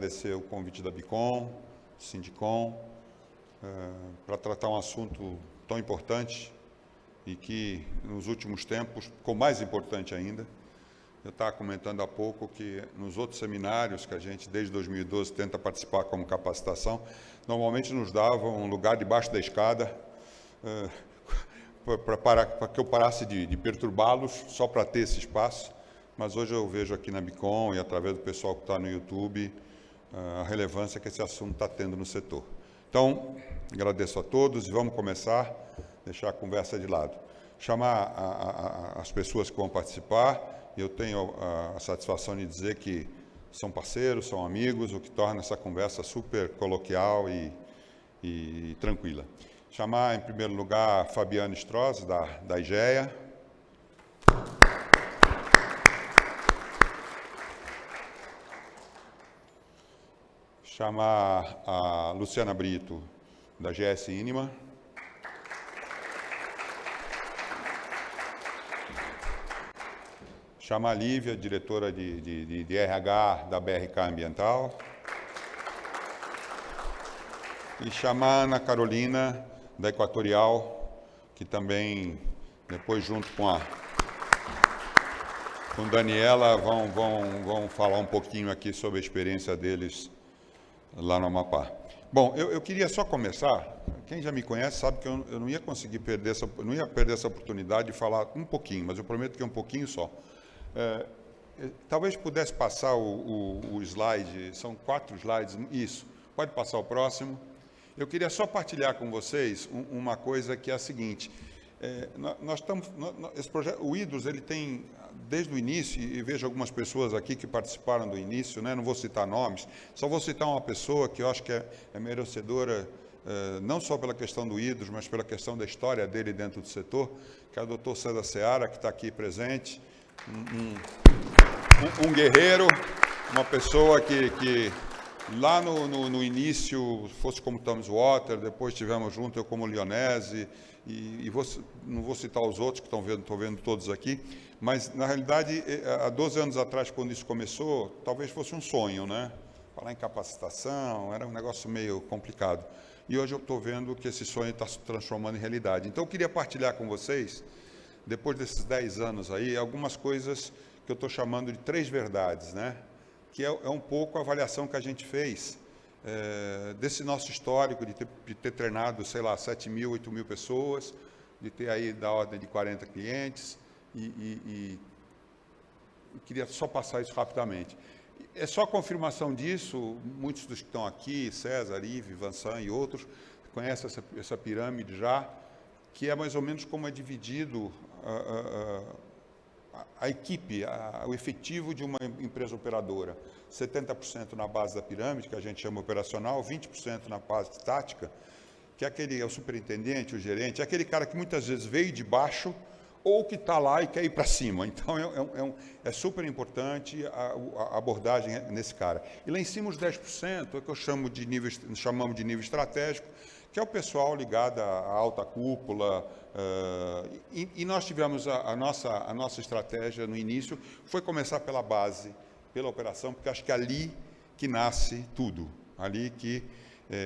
agradecer o convite da Bicom, Sindicom, para tratar um assunto tão importante e que, nos últimos tempos, ficou mais importante ainda. Eu estava comentando há pouco que nos outros seminários que a gente, desde 2012, tenta participar como capacitação, normalmente nos davam um lugar debaixo da escada para que eu parasse de perturbá-los, só para ter esse espaço. Mas hoje eu vejo aqui na Bicom e através do pessoal que está no YouTube a relevância que esse assunto está tendo no setor. Então, agradeço a todos e vamos começar, deixar a conversa de lado. Chamar as pessoas que vão participar. Eu tenho a satisfação de dizer que são parceiros, são amigos, o que torna essa conversa super coloquial e tranquila. Chamar, em primeiro lugar, Fabiano Stroz, da IGEA. Chamar a Luciana Brito, da GS Inima. Chamar a Lívia, diretora de RH da BRK Ambiental. E chamar a Ana Carolina, da Equatorial, que também, depois, junto com Daniela, vão falar um pouquinho aqui sobre a experiência deles lá no Amapá. Bom, eu queria só começar. Quem já me conhece sabe que eu não ia conseguir perder essa oportunidade de falar um pouquinho, mas eu prometo que é um pouquinho só. Talvez pudesse passar o slide, são 4 slides, isso, pode passar o próximo. Eu queria só partilhar com vocês uma coisa que é a seguinte, esse projeto, o Hidros, ele tem, desde o início, e vejo algumas pessoas aqui que participaram do início, né, não vou citar nomes, só vou citar uma pessoa que eu acho que é merecedora, não só pela questão do Hidros, mas pela questão da história dele dentro do setor, que é o Dr. César Seara, que está aqui presente, um guerreiro, uma pessoa que lá no início fosse como Thomas Water, depois tivemos junto eu como Lionese, não vou citar os outros que estou vendo todos aqui, mas na realidade há 12 anos atrás, quando isso começou, talvez fosse um sonho, né? Falar em capacitação era um negócio meio complicado. E hoje eu estou vendo que esse sonho está se transformando em realidade. Então eu queria partilhar com vocês, depois desses 10 anos aí, algumas coisas que eu estou chamando de 3 verdades, né? Que é um pouco a avaliação que a gente fez desse nosso histórico de ter treinado, sei lá, 7.000, 8.000 pessoas, de ter aí da ordem de 40 clientes, e queria só passar isso rapidamente. É só confirmação disso, muitos dos que estão aqui, César, Ive, Vansan e outros, conhecem essa pirâmide já, que é mais ou menos como é dividido a equipe, o efetivo de uma empresa operadora. 70% na base da pirâmide, que a gente chama operacional, 20% na base tática, que é o superintendente, o gerente, é aquele cara que muitas vezes veio de baixo ou que está lá e quer ir para cima. Então, é super importante a abordagem nesse cara. E lá em cima, os 10% é que chamamos de nível estratégico, que é o pessoal ligado à alta cúpula, e nós tivemos a nossa estratégia no início, foi começar pela base, pela operação, porque acho que é ali que nasce tudo,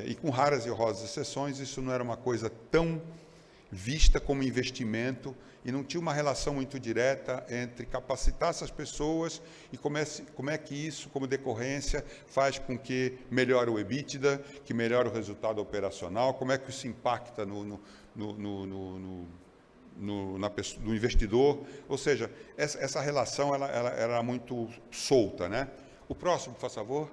e com raras e honrosas exceções, isso não era uma coisa tão vista como investimento, e não tinha uma relação muito direta entre capacitar essas pessoas e como é que isso, como decorrência, faz com que melhore o EBITDA, que melhore o resultado operacional, como é que isso impacta no investidor. Ou seja, essa relação ela era muito solta, né? O próximo, por favor.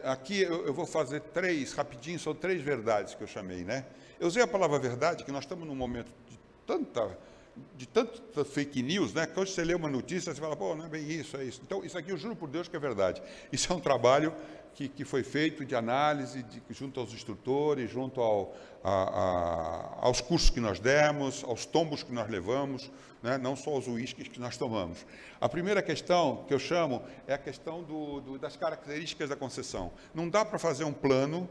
Aqui eu vou fazer 3, rapidinho, são 3 verdades que eu chamei, né? Eu usei a palavra verdade, que nós estamos num momento de tanta fake news, né? Que hoje você lê uma notícia, você fala, pô, não é bem isso, é isso. Então, isso aqui eu juro por Deus que é verdade. Isso é um trabalho que foi feito de análise junto aos instrutores, junto aos cursos que nós demos, aos tombos que nós levamos, né? Não só aos uísques que nós tomamos. A primeira questão que eu chamo é a questão das características da concessão. Não dá para fazer um plano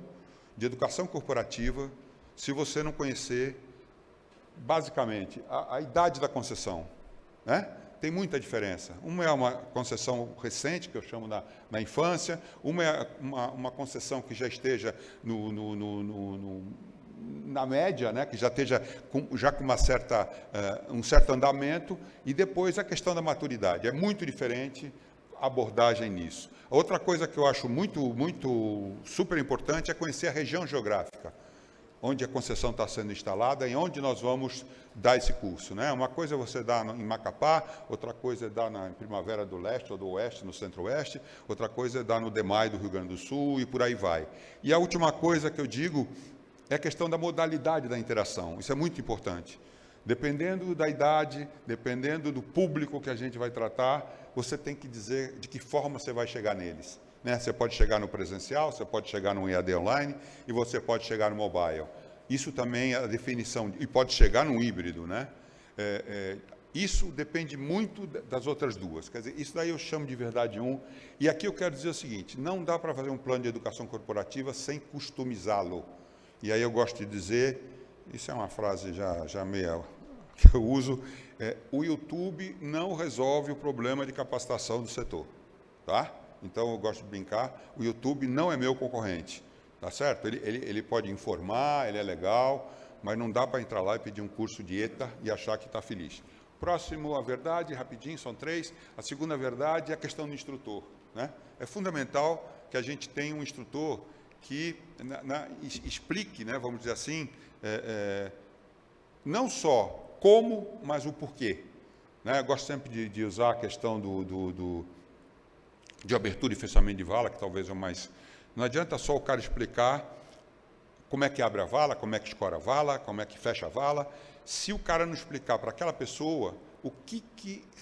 de educação corporativa se você não conhecer, basicamente, a idade da concessão, né? Tem muita diferença. Uma é uma concessão recente, que eu chamo na infância, uma é uma concessão que já esteja na média, né, que já esteja com um certo andamento, e depois a questão da maturidade. É muito diferente a abordagem nisso. Outra coisa que eu acho muito super importante é conhecer a região geográfica, onde a concessão está sendo instalada e onde nós vamos dar esse curso, né? Uma coisa é você dar em Macapá, outra coisa é dar em Primavera do Leste ou do Oeste, no Centro-Oeste, outra coisa é dar no DEMAI do Rio Grande do Sul e por aí vai. E a última coisa que eu digo é a questão da modalidade da interação. Isso é muito importante. Dependendo da idade, dependendo do público que a gente vai tratar, você tem que dizer de que forma você vai chegar neles. Né? Você pode chegar no presencial, você pode chegar no EAD online e você pode chegar no mobile. Isso também é a definição, e pode chegar no híbrido, né? Isso depende muito das outras duas. Quer dizer, isso daí eu chamo de verdade 1. E aqui eu quero dizer o seguinte, não dá para fazer um plano de educação corporativa sem customizá-lo. E aí eu gosto de dizer, isso é uma frase já meia que eu uso, o YouTube não resolve o problema de capacitação do setor, tá? Então eu gosto de brincar, o YouTube não é meu concorrente, tá certo? Ele pode informar, ele é legal, mas não dá para entrar lá e pedir um curso de ETA e achar que está feliz. Próximo, a verdade, rapidinho, são 3. A segunda verdade é a questão do instrutor, né? É fundamental que a gente tenha um instrutor que explique, né, vamos dizer assim, não só como, mas o porquê. Né? Eu gosto sempre de usar a questão de abertura e fechamento de vala, que talvez é o mais... Não adianta só o cara explicar como é que abre a vala, como é que escora a vala, como é que fecha a vala, se o cara não explicar para aquela pessoa o que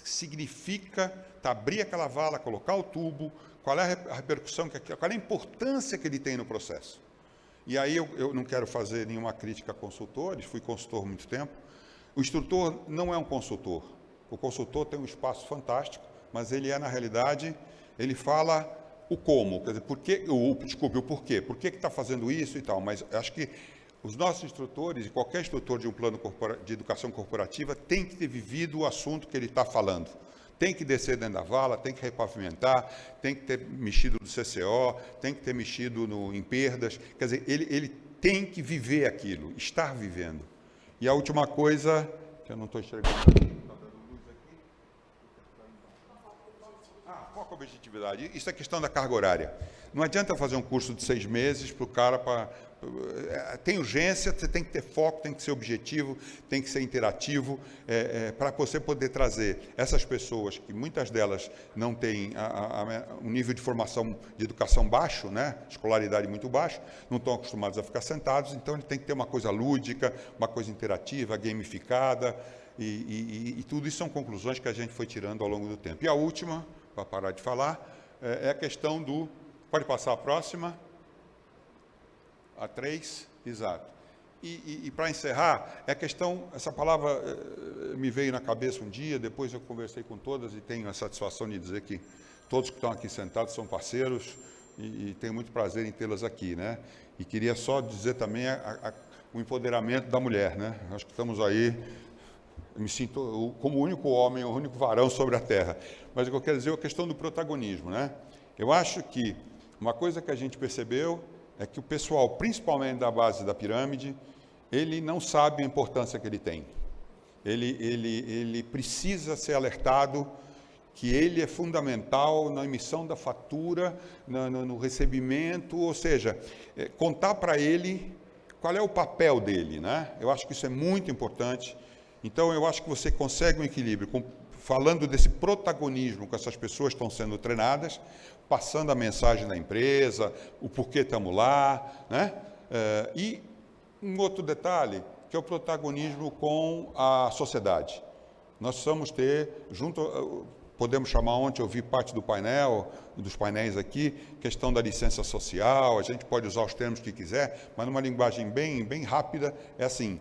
significa abrir aquela vala, colocar o tubo, qual é a repercussão, qual é a importância que ele tem no processo. E aí eu não quero fazer nenhuma crítica a consultores, fui consultor há muito tempo. O instrutor não é um consultor. O consultor tem um espaço fantástico, mas ele na realidade, ele fala o como, quer dizer, o porquê. Por que está fazendo isso e tal. Mas acho que os nossos instrutores, e qualquer instrutor de um plano de educação corporativa, tem que ter vivido o assunto que ele está falando. Tem que descer dentro da vala, tem que repavimentar, tem que ter mexido no CCO, tem que ter mexido em perdas. Quer dizer, ele tem que viver aquilo, estar vivendo. E a última coisa, que eu não estou enxergando aqui, está dando luz aqui. Foco, objetividade. Isso é questão da carga horária. Não adianta fazer um curso de 6 meses para o cara... Tem urgência, você tem que ter foco, tem que ser objetivo, tem que ser interativo, para você poder trazer essas pessoas, que muitas delas não têm um nível de formação de educação baixo, né? Escolaridade muito baixa, não estão acostumados a ficar sentados, então ele tem que ter uma coisa lúdica, uma coisa interativa, gamificada, e tudo isso são conclusões que a gente foi tirando ao longo do tempo. E a última, para parar de falar, é a questão do... Pode passar a próxima. A 3, exato. E para encerrar, é a questão, essa palavra me veio na cabeça um dia, depois eu conversei com todas e tenho a satisfação de dizer que todos que estão aqui sentados são parceiros e tenho muito prazer em tê-las aqui, né? E queria só dizer também o empoderamento da mulher, né? Acho que estamos aí, eu me sinto como o único homem, o único varão sobre a terra. Mas o que eu quero dizer é a questão do protagonismo, né? Eu acho que uma coisa que a gente percebeu é que o pessoal, principalmente da base da pirâmide, ele não sabe a importância que ele tem. Ele precisa ser alertado que ele é fundamental na emissão da fatura, no recebimento, ou seja, contar para ele qual é o papel dele, né? Eu acho que isso é muito importante. Então, eu acho que você consegue um equilíbrio, falando desse protagonismo com essas pessoas que estão sendo treinadas, passando a mensagem da empresa, o porquê estamos lá, né? E um outro detalhe, que é o protagonismo com a sociedade. Nós precisamos ter, podemos chamar ontem, eu vi parte do painel, dos painéis aqui, questão da licença social, a gente pode usar os termos que quiser, mas numa linguagem bem rápida, é assim,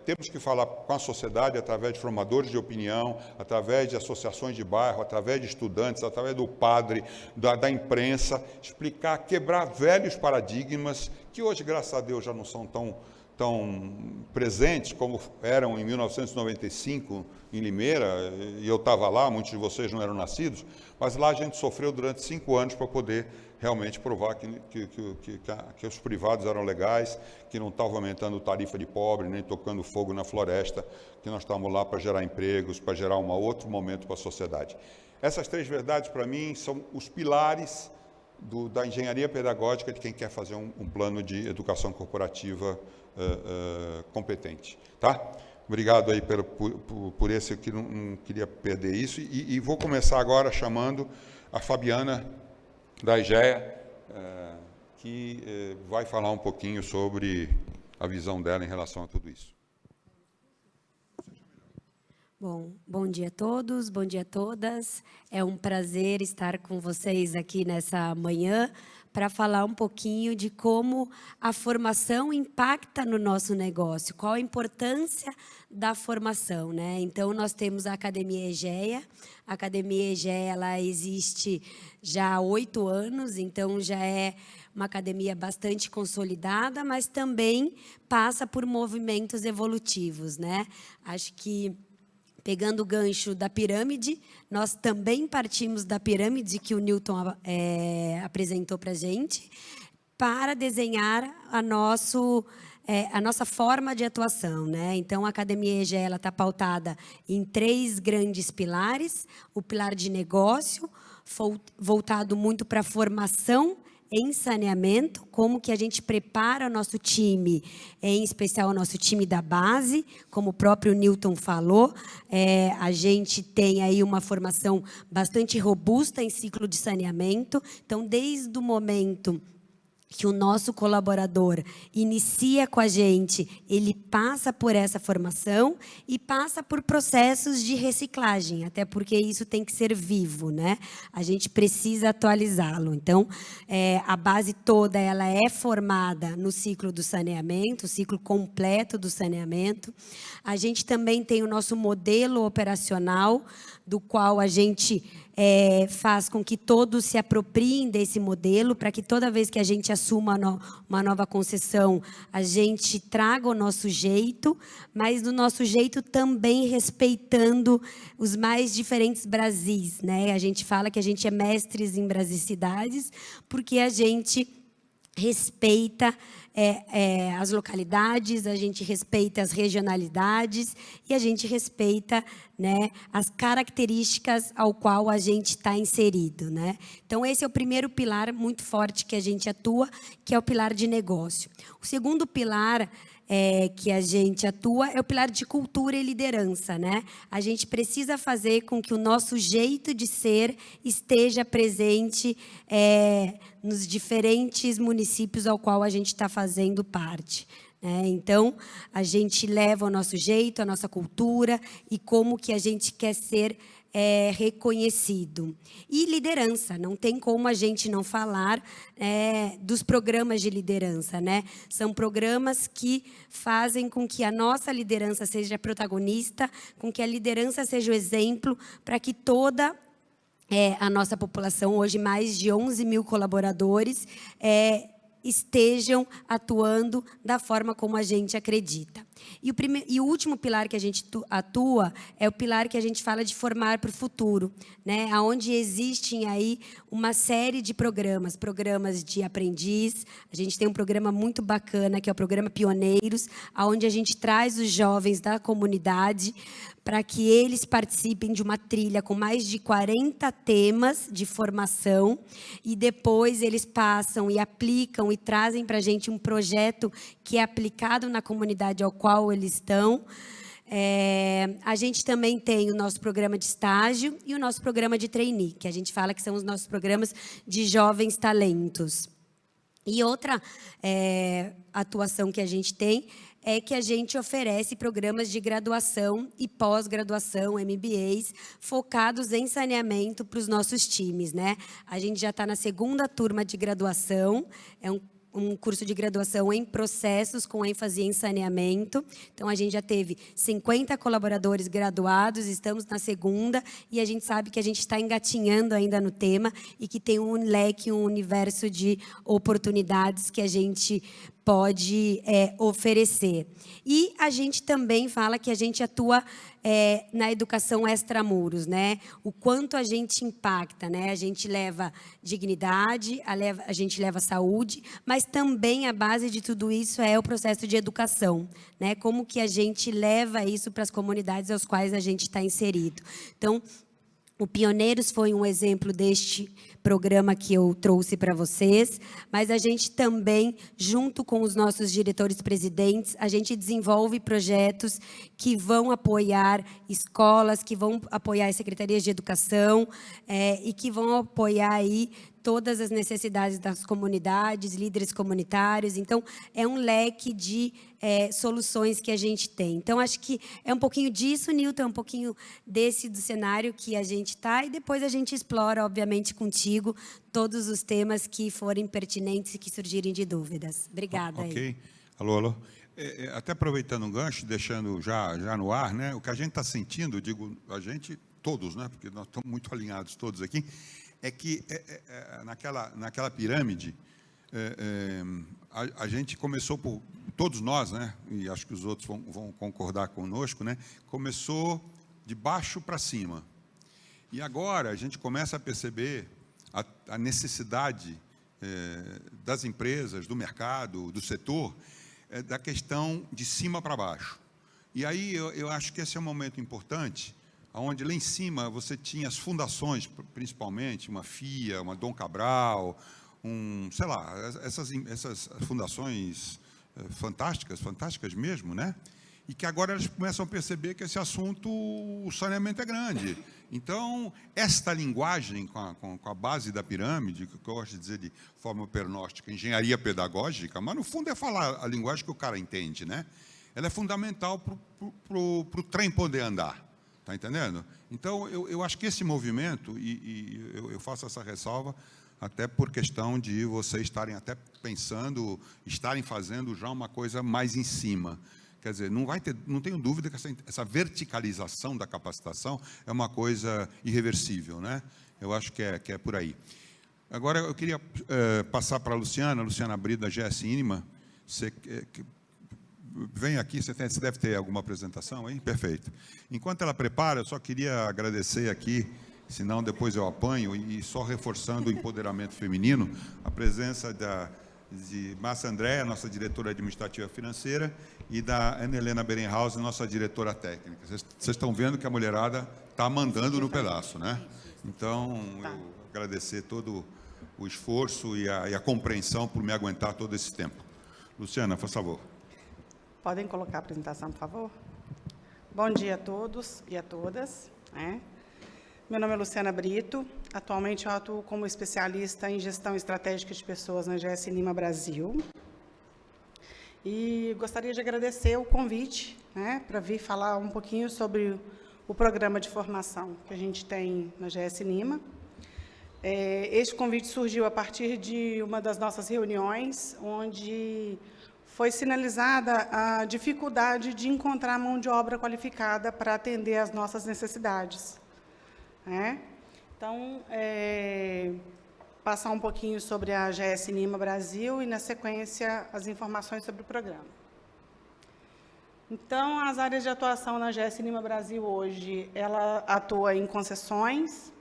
temos que falar com a sociedade através de formadores de opinião, através de associações de bairro, através de estudantes, através do padre, da imprensa, explicar, quebrar velhos paradigmas, que hoje, graças a Deus, já não são presentes como eram em 1995 em Limeira, e eu estava lá, muitos de vocês não eram nascidos, mas lá a gente sofreu durante 5 anos para poder realmente provar que os privados eram legais, que não estavam aumentando tarifa de pobre, nem tocando fogo na floresta, que nós estávamos lá para gerar empregos, para gerar um outro momento para a sociedade. Essas 3 verdades, para mim, são os pilares da engenharia pedagógica de quem quer fazer um plano de educação corporativa competente. Tá? Obrigado aí por esse, eu que não queria perder isso. E vou começar agora chamando a Fabiana da IGEA, que vai falar um pouquinho sobre a visão dela em relação a tudo isso. Bom dia a todos, bom dia a todas. É um prazer estar com vocês aqui nessa manhã para falar um pouquinho de como a formação impacta no nosso negócio, qual a importância da formação, né? Então, nós temos a Academia EGEA. A Academia EGEA, ela existe já há 8 anos, então já é uma academia bastante consolidada, mas também passa por movimentos evolutivos, né? Acho que, pegando o gancho da pirâmide, nós também partimos da pirâmide que o Newton apresentou para a gente, para desenhar a nossa forma de atuação, né? Então, a Academia EGEA está pautada em 3 grandes pilares: o pilar de negócio, voltado muito para a formação em saneamento, como que a gente prepara o nosso time, em especial o nosso time da base, como o próprio Newton falou, a gente tem aí uma formação bastante robusta em ciclo de saneamento. Então, desde o momento que o nosso colaborador inicia com a gente, ele passa por essa formação e passa por processos de reciclagem, até porque isso tem que ser vivo, né? A gente precisa atualizá-lo. Então, a base toda ela é formada no ciclo do saneamento, o ciclo completo do saneamento. A gente também tem o nosso modelo operacional, do qual a gente faz com que todos se apropriem desse modelo, para que toda vez que a gente assuma uma nova concessão, a gente traga o nosso jeito, mas do nosso jeito também respeitando os mais diferentes Brasis, né? A gente fala que a gente é mestres em brasicidades, porque a gente respeita as localidades, a gente respeita as regionalidades e a gente respeita, né, as características ao qual a gente está inserido, né? Então, esse é o primeiro pilar muito forte que a gente atua, que é o pilar de negócio. O segundo pilar que a gente atua é o pilar de cultura e liderança, né? A gente precisa fazer com que o nosso jeito de ser esteja presente nos diferentes municípios ao qual a gente está fazendo parte. Então, a gente leva o nosso jeito, a nossa cultura e como que a gente quer ser reconhecido. E liderança, não tem como a gente não falar dos programas de liderança, né? São programas que fazem com que a nossa liderança seja protagonista, com que a liderança seja o exemplo, para que toda a nossa população, hoje mais de 11 mil colaboradores, estejam atuando da forma como a gente acredita. E o último pilar que a gente atua é o pilar que a gente fala de formar para o futuro, né? Onde existem aí uma série de programas de aprendiz. A gente tem um programa muito bacana, que é o programa Pioneiros, onde a gente traz os jovens da comunidade para que eles participem de uma trilha com mais de 40 temas de formação, e depois eles passam e aplicam e trazem para a gente um projeto que é aplicado na comunidade ao qual eles estão. A gente também tem o nosso programa de estágio e o nosso programa de trainee, que a gente fala que são os nossos programas de jovens talentos. E outra atuação que a gente tem é que a gente oferece programas de graduação e pós-graduação, MBAs, focados em saneamento para os nossos times, né? A gente já está na 2ª turma de graduação, é um curso de graduação em processos com ênfase em saneamento. Então, a gente já teve 50 colaboradores graduados, estamos na 2ª, e a gente sabe que a gente está engatinhando ainda no tema e que tem um leque, um universo de oportunidades que a gente pode oferecer. E a gente também fala que a gente atua na educação extramuros, né? O quanto a gente impacta, né? A gente leva dignidade, a gente leva saúde, mas também a base de tudo isso é o processo de educação, né? Como que a gente leva isso para as comunidades aos quais a gente está inserido. Então, o Pioneiros foi um exemplo deste programa que eu trouxe para vocês, mas a gente também, junto com os nossos diretores-presidentes, a gente desenvolve projetos que vão apoiar escolas, que vão apoiar as secretarias de educação e que vão apoiar aí todas as necessidades das comunidades, líderes comunitários. Então, é um leque de soluções que a gente tem. Então, acho que é um pouquinho disso, Nilton, é um pouquinho do cenário que a gente está, e depois a gente explora, obviamente, contigo, todos os temas que forem pertinentes e que surgirem de dúvidas. Obrigada. Ok. Aí. Alô. Até aproveitando um gancho, deixando já no ar, né? O que a gente está sentindo, digo, a gente, todos, né? Porque nós estamos muito alinhados todos aqui, é que naquela pirâmide, a gente começou por, todos nós, né, e acho que os outros vão concordar conosco, né, começou de baixo para cima. E agora a gente começa a perceber a necessidade das empresas, do mercado, do setor, da questão de cima para baixo. E aí eu acho que esse é um momento importante, onde lá em cima você tinha as fundações, principalmente, uma FIA, uma Dom Cabral, sei lá, essas fundações fantásticas mesmo, né? E que agora elas começam a perceber que esse assunto, o saneamento é grande. Então, esta linguagem com a base da pirâmide, que eu gosto de dizer de forma pernóstica, engenharia pedagógica, mas no fundo é falar a linguagem que o cara entende, né? Ela é fundamental para o trem poder andar. Está entendendo? Então, eu acho que esse movimento, e eu faço essa ressalva, até por questão de vocês estarem até pensando, estarem fazendo já uma coisa mais em cima. Quer dizer, não tenho dúvida que essa verticalização da capacitação é uma coisa irreversível, né? Eu acho que é por aí. Agora, eu queria passar para a Luciana Brito, da GS Inima. Você vem aqui, você deve ter alguma apresentação aí? Perfeito. Enquanto ela prepara, eu só queria agradecer aqui, senão depois eu apanho, e só reforçando o empoderamento feminino, a presença de Márcia Andréa, nossa diretora administrativa financeira, e da Ana Helena Berenhausen, nossa diretora técnica. Vocês estão vendo que a mulherada está mandando no pedaço, né? Então, eu agradecer todo o esforço e a compreensão por me aguentar todo esse tempo. Luciana, por favor. Podem colocar a apresentação, por favor? Bom dia a todos e a todas. Meu nome é Luciana Brito. Atualmente eu atuo como especialista em gestão estratégica de pessoas na GS Inima Brasil. E gostaria de agradecer o convite, para vir falar um pouquinho sobre o programa de formação que a gente tem na GS Inima. Este convite surgiu a partir de uma das nossas reuniões, onde foi sinalizada a dificuldade de encontrar mão de obra qualificada para atender às nossas necessidades. Então, passar um pouquinho sobre a GS Inima Brasil e, na sequência, as informações sobre o programa. Então, as áreas de atuação na GS Inima Brasil hoje, ela atua em concessões,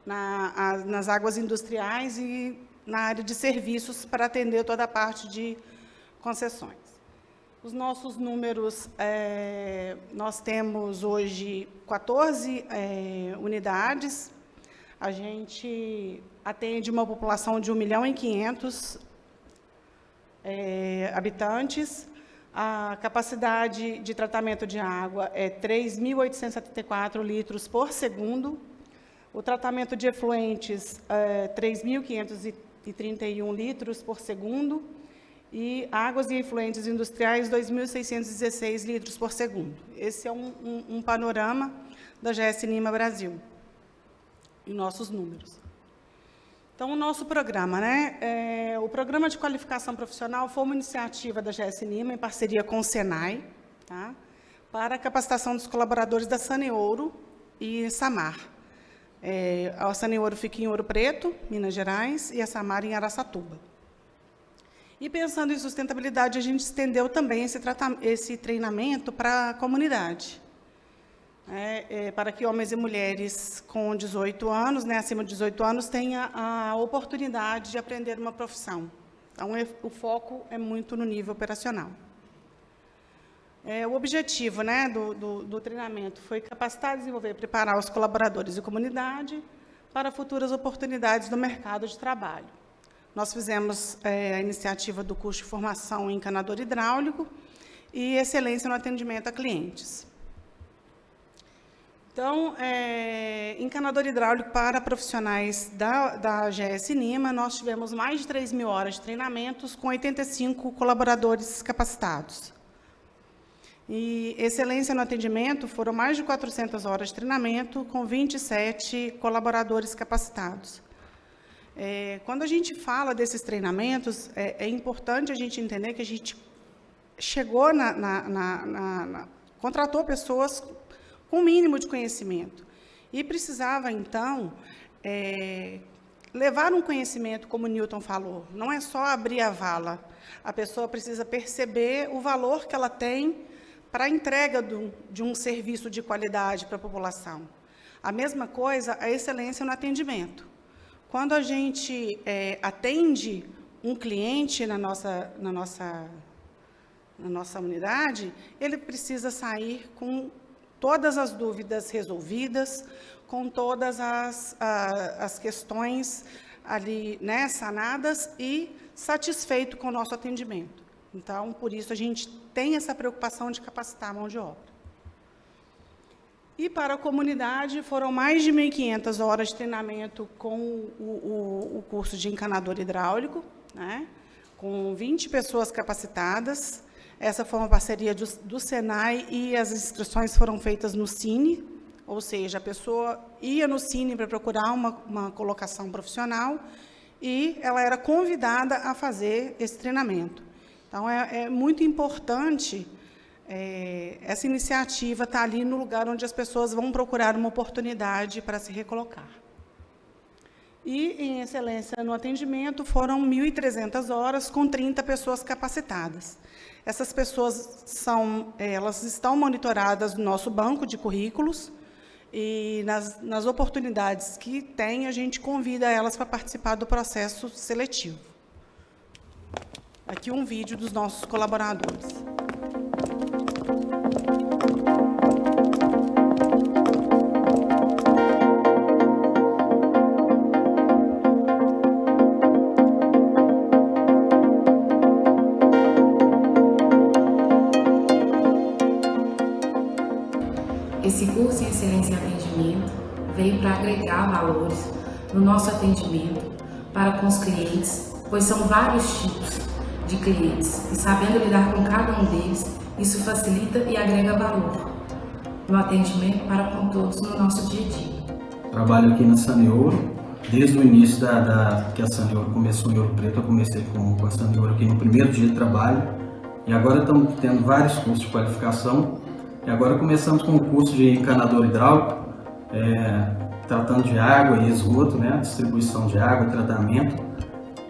nas águas industriais e na área de serviços para atender toda a parte de concessões. Os nossos números, nós temos hoje 14 unidades, a gente atende uma população de 1.500.000 habitantes, a capacidade de tratamento de água é 3.874 litros por segundo, o tratamento de efluentes é 3.531 litros por segundo, e águas e efluentes industriais, 2.616 litros por segundo. Esse é um panorama da GS Inima Brasil, e nossos números. Então, o nosso programa, o Programa de Qualificação Profissional foi uma iniciativa da GS Inima, em parceria com o SENAI, para a capacitação dos colaboradores da Saneouro e Samar. A Saneouro fica em Ouro Preto, Minas Gerais, e a Samar em Araçatuba. E, pensando em sustentabilidade, a gente estendeu também esse treinamento para a comunidade, para que homens e mulheres com 18 anos, acima de 18 anos, tenham a oportunidade de aprender uma profissão. Então, o foco é muito no nível operacional. O objetivo do treinamento foi capacitar, desenvolver e preparar os colaboradores e comunidade para futuras oportunidades no mercado de trabalho. Nós fizemos a iniciativa do curso de formação em encanador hidráulico e excelência no atendimento a clientes. Então, encanador hidráulico para profissionais da GS Nima, nós tivemos mais de 3.000 horas de treinamentos com 85 colaboradores capacitados. E excelência no atendimento foram mais de 400 horas de treinamento com 27 colaboradores capacitados. Quando a gente fala desses treinamentos, é importante a gente entender que a gente chegou contratou pessoas com o mínimo de conhecimento e precisava, então, levar um conhecimento, como o Newton falou, não é só abrir a vala, a pessoa precisa perceber o valor que ela tem para a entrega de um serviço de qualidade para a população. A mesma coisa, a excelência no atendimento. Quando a gente atende um cliente na nossa unidade, ele precisa sair com todas as dúvidas resolvidas, com todas as questões ali, sanadas e satisfeito com o nosso atendimento. Então, por isso, a gente tem essa preocupação de capacitar a mão de obra. E para a comunidade, foram mais de 1.500 horas de treinamento com o curso de encanador hidráulico, com 20 pessoas capacitadas. Essa foi uma parceria do Senai e as inscrições foram feitas no Cine, ou seja, a pessoa ia no Cine para procurar uma colocação profissional e ela era convidada a fazer esse treinamento. Então, é muito importante essa iniciativa estar ali no lugar onde as pessoas vão procurar uma oportunidade para se recolocar. E, em excelência no atendimento, foram 1.300 horas com 30 pessoas capacitadas. Essas pessoas elas estão monitoradas no nosso banco de currículos e, nas oportunidades que tem, a gente convida elas para participar do processo seletivo. Aqui um vídeo dos nossos colaboradores. Esse curso em Excelência em Atendimento veio para agregar valores no nosso atendimento para com os clientes, pois são vários tipos de clientes e, sabendo lidar com cada um deles, isso facilita e agrega valor no atendimento para com todos no nosso dia a dia. Trabalho aqui na Saneouro, desde o início que a Saneouro começou em Ouro Preto. Eu comecei com a Saneouro aqui no primeiro dia de trabalho e agora estamos tendo vários cursos de qualificação. E agora começamos com o curso de encanador hidráulico, tratando de água e esgoto, distribuição de água, tratamento.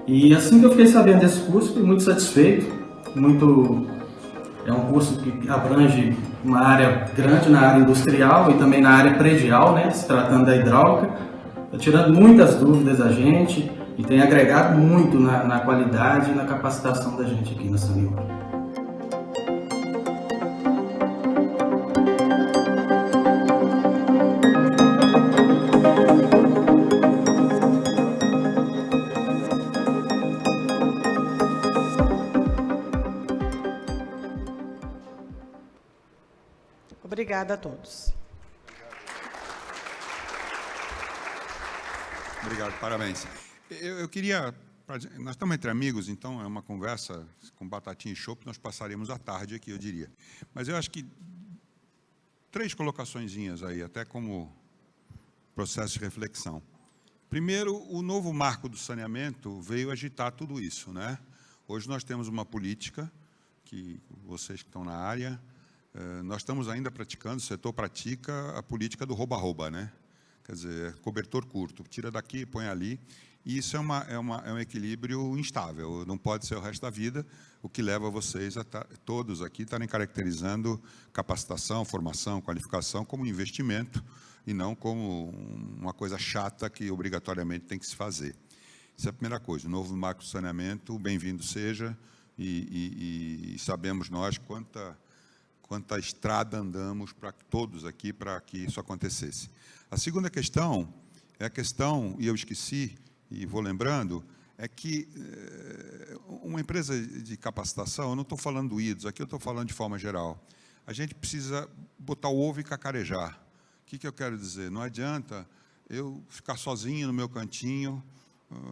E assim que eu fiquei sabendo desse curso, fiquei muito satisfeito. É um curso que abrange uma área grande na área industrial e também na área predial, se tratando da hidráulica, tirando muitas dúvidas a gente e tem agregado muito na qualidade e na capacitação da gente aqui na Saneouro. Obrigada a todos. Obrigado, parabéns. Eu queria... Nós estamos entre amigos, então é uma conversa com batatinha e chopp, nós passaremos a tarde aqui, eu diria. Mas eu acho que 3 colocaçõezinhas aí, até como processo de reflexão. Primeiro, o novo marco do saneamento veio agitar tudo isso, Hoje nós temos uma política, que vocês que estão na área, nós estamos ainda praticando, o setor pratica a política do rouba-rouba, Quer dizer, cobertor curto, tira daqui, põe ali. E isso é um equilíbrio instável, não pode ser o resto da vida, o que leva vocês, todos aqui, estarem caracterizando capacitação, formação, qualificação como investimento e não como uma coisa chata que obrigatoriamente tem que se fazer. Essa é a primeira coisa. O novo marco de saneamento, bem-vindo seja, e sabemos nós quanta estrada andamos para todos aqui para que isso acontecesse. A segunda questão é a questão, e eu esqueci, e vou lembrando, é que uma empresa de capacitação, eu não estou falando do IDOS, aqui eu estou falando de forma geral, a gente precisa botar o ovo e cacarejar. O que eu quero dizer? Não adianta eu ficar sozinho no meu cantinho,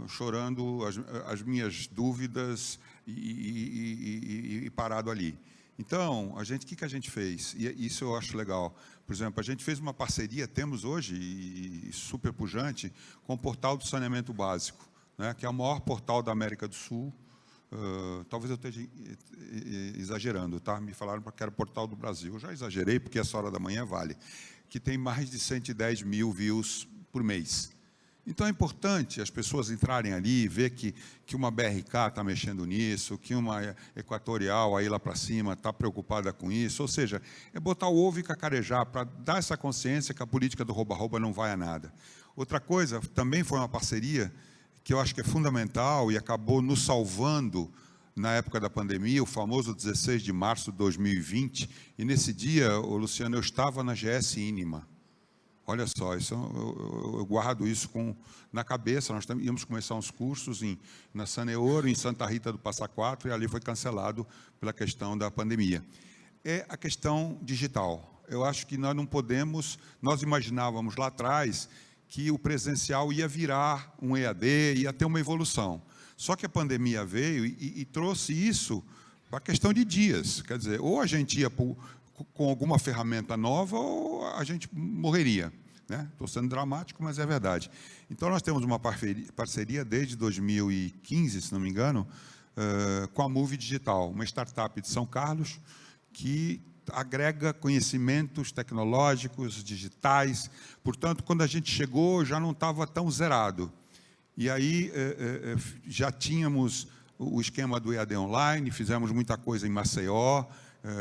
chorando as minhas dúvidas e parado ali. Então, o que a gente fez? E isso eu acho legal. Por exemplo, a gente fez uma parceria, temos hoje, e super pujante, com o Portal do Saneamento Básico, né, que é o maior portal da América do Sul. Talvez eu esteja exagerando, tá? Me falaram que era o Portal do Brasil. Eu já exagerei, porque essa hora da manhã vale. Que tem mais de 110 mil views por mês. Então, é importante as pessoas entrarem ali e ver que uma BRK está mexendo nisso, que uma Equatorial, aí lá para cima, está preocupada com isso. Ou seja, é botar o ovo e cacarejar para dar essa consciência que a política do rouba-rouba não vai a nada. Outra coisa, também foi uma parceria que eu acho que é fundamental e acabou nos salvando na época da pandemia, o famoso 16 de março de 2020. E nesse dia, Luciano, eu estava na GS Inima. Olha só, isso, eu guardo isso na cabeça. Nós íamos começar uns cursos na Saneoro, em Santa Rita do Passa Quatro, e ali foi cancelado pela questão da pandemia. É a questão digital. Eu acho que nós não podemos... Nós imaginávamos lá atrás que o presencial ia virar um EAD, ia ter uma evolução. Só que a pandemia veio e trouxe isso para a questão de dias. Quer dizer, ou a gente ia com alguma ferramenta nova, ou a gente morreria. Estou sendo dramático, mas é verdade. Então, nós temos uma parceria desde 2015, se não me engano, com a Move Digital, uma startup de São Carlos, que agrega conhecimentos tecnológicos, digitais. Portanto, quando a gente chegou, já não estava tão zerado. E aí, já tínhamos o esquema do EAD Online, fizemos muita coisa em Maceió,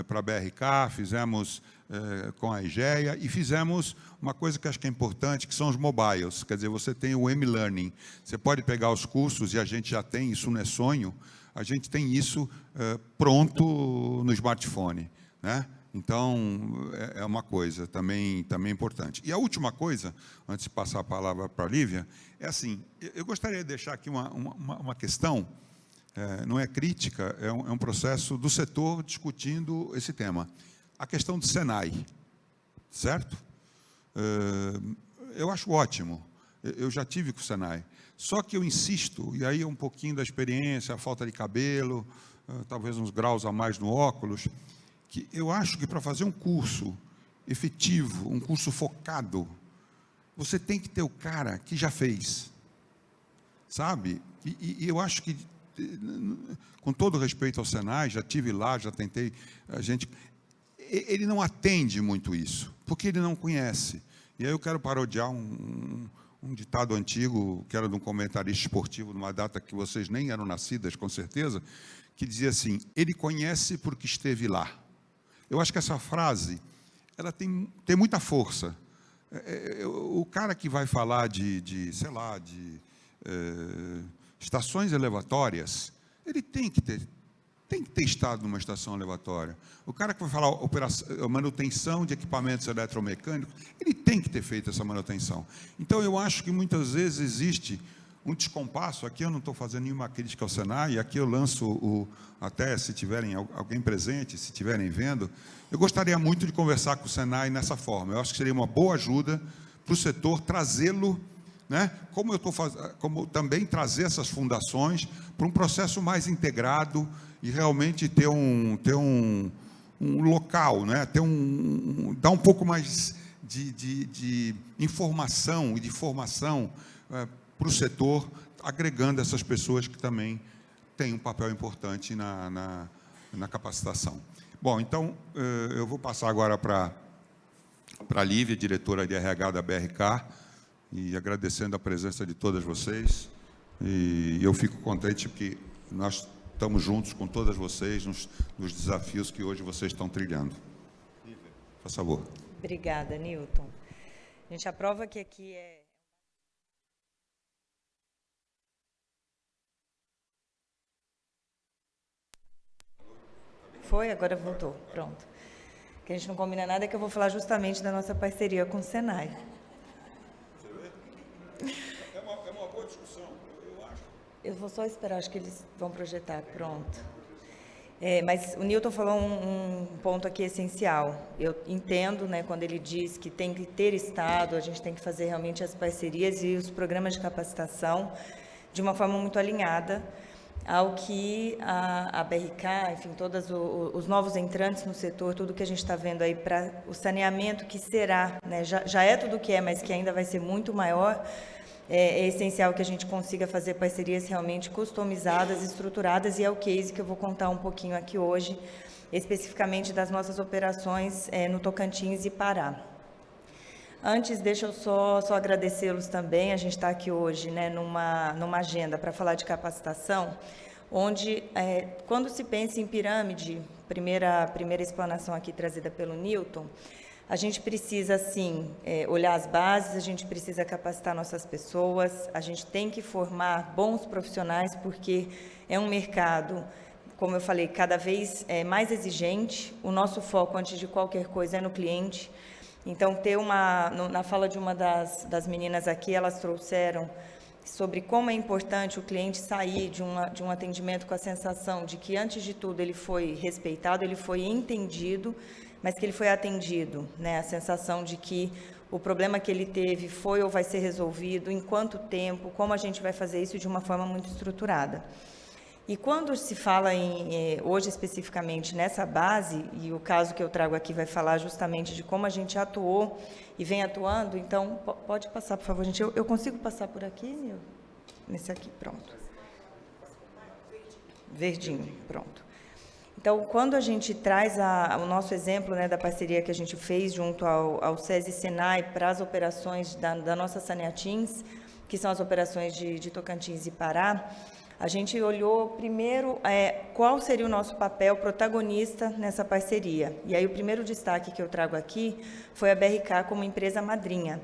para a BRK, fizemos com a EGEA e fizemos uma coisa que acho que é importante, que são os mobiles. Quer dizer, você tem o M-Learning. Você pode pegar os cursos, e a gente já tem, isso não é sonho, a gente tem isso pronto no smartphone, né? Então, é uma coisa também importante. E a última coisa, antes de passar a palavra para a Lívia, é assim, eu gostaria de deixar aqui uma questão. Não é crítica, é um processo do setor discutindo esse tema. A questão do Senai, certo? Eu acho ótimo, eu já tive com o Senai, só que eu insisto, e aí é um pouquinho da experiência, a falta de cabelo, talvez uns graus a mais no óculos, que eu acho que para fazer um curso efetivo, um curso focado, você tem que ter o cara que já fez, sabe? E eu acho que, com todo respeito ao Senai, já tive lá, já tentei, ele não atende muito isso, porque ele não conhece. E aí eu quero parodiar um ditado antigo, que era de um comentarista esportivo, numa data que vocês nem eram nascidas, com certeza, que dizia assim, ele conhece porque esteve lá. Eu acho que essa frase, ela tem muita força. O cara que vai falar sei lá, de estações elevatórias, ele tem que ter estado numa estação elevatória. O cara que vai falar manutenção de equipamentos eletromecânicos, ele tem que ter feito essa manutenção. Então, eu acho que muitas vezes existe um descompasso. Aqui eu não estou fazendo nenhuma crítica ao Senai, aqui eu lanço, até se tiverem alguém presente, se estiverem vendo, eu gostaria muito de conversar com o Senai nessa forma. Eu acho que seria uma boa ajuda para o setor trazê-lo, né? Como também trazer essas fundações para um processo mais integrado e realmente ter um local, né? Dar um pouco mais de informação e de formação para o setor, agregando essas pessoas que também têm um papel importante na capacitação. Bom, então, eu vou passar agora para a Lívia, diretora de RH da BRK, e agradecendo a presença de todas vocês, E eu fico contente porque nós estamos juntos com todas vocês nos desafios que hoje vocês estão trilhando. Por favor. Obrigada, Newton. A gente aprova que aqui é... Foi? Agora voltou. Pronto. O que a gente não combina nada é que eu vou falar justamente da nossa parceria com o Senai. É uma boa discussão, eu acho. Eu vou só esperar, acho que eles vão projetar. Pronto. Mas o Newton falou um ponto aqui essencial. Eu entendo, né, quando ele diz que tem que ter Estado, a gente tem que fazer realmente as parcerias e os programas de capacitação de uma forma muito alinhada ao que a BRK, enfim, todos os novos entrantes no setor, tudo que a gente está vendo aí para o saneamento que será, né, já é tudo o que é, mas que ainda vai ser muito maior. É essencial que a gente consiga fazer parcerias realmente customizadas, estruturadas, e é o case que eu vou contar um pouquinho aqui hoje, especificamente das nossas operações no Tocantins e Pará. Antes, deixa eu só agradecê-los também. A gente está aqui hoje, né, numa agenda para falar de capacitação, onde, quando se pensa em pirâmide, primeira explanação aqui trazida pelo Newton, a gente precisa, sim, olhar as bases, a gente precisa capacitar nossas pessoas, a gente tem que formar bons profissionais, porque é um mercado, como eu falei, cada vez mais exigente. O nosso foco, antes de qualquer coisa, é no cliente. Então, na fala de uma das meninas aqui, elas trouxeram sobre como é importante o cliente sair de um atendimento com a sensação de que, antes de tudo, ele foi respeitado, ele foi entendido, mas que ele foi atendido, né? A sensação de que o problema que ele teve foi ou vai ser resolvido, em quanto tempo, como a gente vai fazer isso de uma forma muito estruturada. E quando se fala hoje especificamente nessa base, e o caso que eu trago aqui vai falar justamente de como a gente atuou e vem atuando, então, pode passar, por favor, gente. Eu consigo passar por aqui, Nil? Nesse aqui, pronto. Verdinho, pronto. Então, quando a gente traz o nosso exemplo, né, da parceria que a gente fez junto ao SESI e Senai para as operações da nossa Saneatins, que são as operações de Tocantins e Pará, a gente olhou primeiro qual seria o nosso papel protagonista nessa parceria. E aí o primeiro destaque que eu trago aqui foi a BRK como empresa madrinha.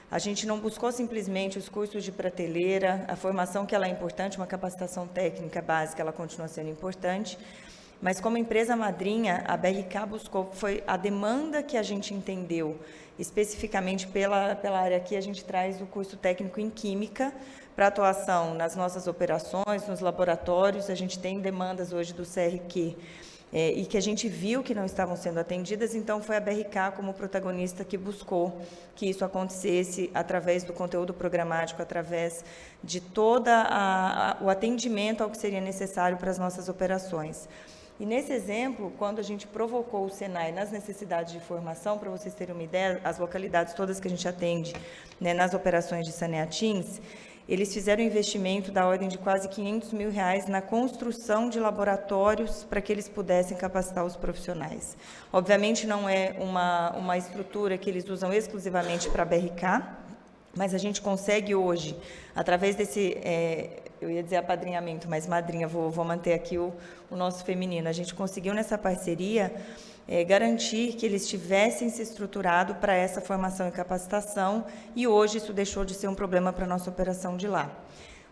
A gente não buscou simplesmente os cursos de prateleira, a formação, que ela é importante, uma capacitação técnica básica, ela continua sendo importante, mas como empresa madrinha, a BRK buscou, foi a demanda que a gente entendeu, especificamente pela área aqui, a gente traz o curso técnico em Química, para atuação nas nossas operações, nos laboratórios. A gente tem demandas hoje do CRQ e que a gente viu que não estavam sendo atendidas, então foi a BRK como protagonista que buscou que isso acontecesse através do conteúdo programático, através de todo o atendimento ao que seria necessário para as nossas operações. E nesse exemplo, quando a gente provocou o Senai nas necessidades de formação, para vocês terem uma ideia, as localidades todas que a gente atende, né, nas operações de Saneatins, eles fizeram um investimento da ordem de quase R$500 mil na construção de laboratórios para que eles pudessem capacitar os profissionais. Obviamente não é uma estrutura que eles usam exclusivamente para a BRK, mas a gente consegue hoje, através desse, eu ia dizer apadrinhamento, mas madrinha, vou manter aqui o nosso feminino, a gente conseguiu nessa parceria garantir que eles tivessem se estruturado para essa formação e capacitação, e hoje isso deixou de ser um problema para a nossa operação de lá.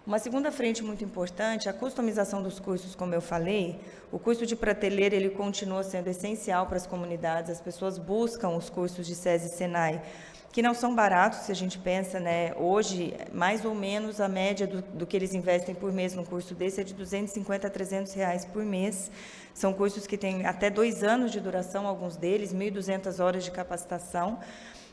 Uma segunda frente muito importante, a customização dos cursos, como eu falei. O curso de prateleira, ele continua sendo essencial para as comunidades, as pessoas buscam os cursos de SESI e Senai, que não são baratos, se a gente pensa, né? Hoje, mais ou menos, a média do que eles investem por mês num curso desse é de R$250 a R$300 por mês. São cursos que têm até 2 anos de duração, alguns deles, 1.200 horas de capacitação.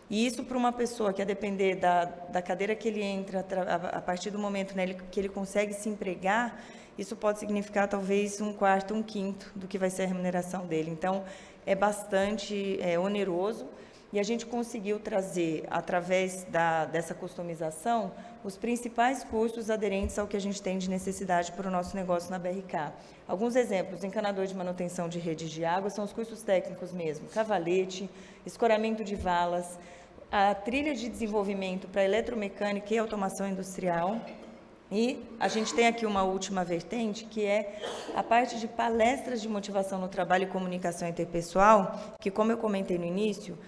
E isso, para uma pessoa que, a depender da cadeira que ele entra, a partir do momento, né, que ele consegue se empregar, isso pode significar talvez 1/4, 1/5 do que vai ser a remuneração dele. Então, é bastante oneroso. E a gente conseguiu trazer, através dessa customização, os principais cursos aderentes ao que a gente tem de necessidade para o nosso negócio na BRK. Alguns exemplos: encanador de manutenção de redes de água, são os cursos técnicos mesmo, cavalete, escoramento de valas, a trilha de desenvolvimento para eletromecânica e automação industrial, E a gente tem aqui uma última vertente, que é a parte de palestras de motivação no trabalho e comunicação interpessoal, que, como eu comentei no início,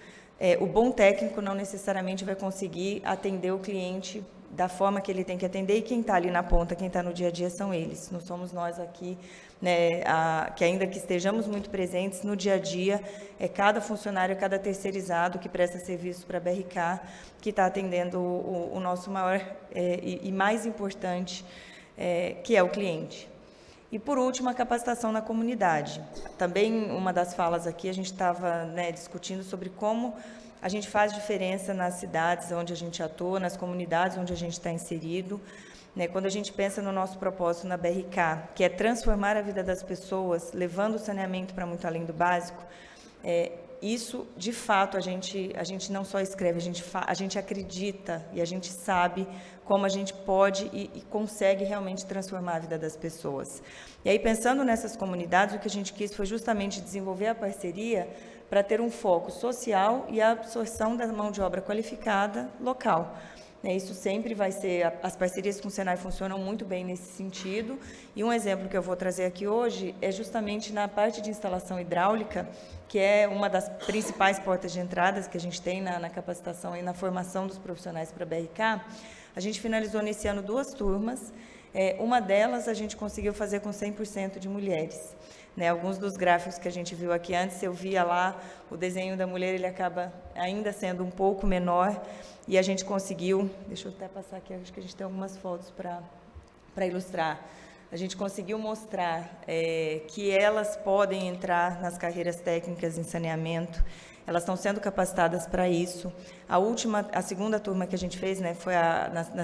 o bom técnico não necessariamente vai conseguir atender o cliente da forma que ele tem que atender, e quem está ali na ponta, quem está no dia a dia são eles. Não somos nós aqui, né, que ainda que estejamos muito presentes no dia a dia, é cada funcionário, cada terceirizado que presta serviço para a BRK que está atendendo o nosso maior e mais importante, que é o cliente. E, por último, a capacitação na comunidade. Também, uma das falas aqui, a gente estava, né, discutindo sobre como a gente faz diferença nas cidades onde a gente atua, nas comunidades onde a gente está inserido. Né? Quando a gente pensa no nosso propósito na BRK, que é transformar a vida das pessoas, levando o saneamento para muito além do básico, isso, de fato, a gente não só escreve, a gente acredita e a gente sabe como a gente pode e consegue realmente transformar a vida das pessoas. E aí, pensando nessas comunidades, o que a gente quis foi justamente desenvolver a parceria para ter um foco social e a absorção da mão de obra qualificada local. Isso sempre vai ser, as parcerias com o Senai funcionam muito bem nesse sentido, e um exemplo que eu vou trazer aqui hoje é justamente na parte de instalação hidráulica, que é uma das principais portas de entradas que a gente tem na capacitação e na formação dos profissionais para a BRK. A gente finalizou nesse ano 2 turmas, uma delas a gente conseguiu fazer com 100% de mulheres. Alguns dos gráficos que a gente viu aqui antes, eu via lá o desenho da mulher, ele acaba ainda sendo um pouco menor, e a gente conseguiu, deixa eu até passar aqui, acho que a gente tem algumas fotos para ilustrar, a gente conseguiu mostrar que elas podem entrar nas carreiras técnicas em saneamento, elas estão sendo capacitadas para isso. A segunda turma que a gente fez, né, foi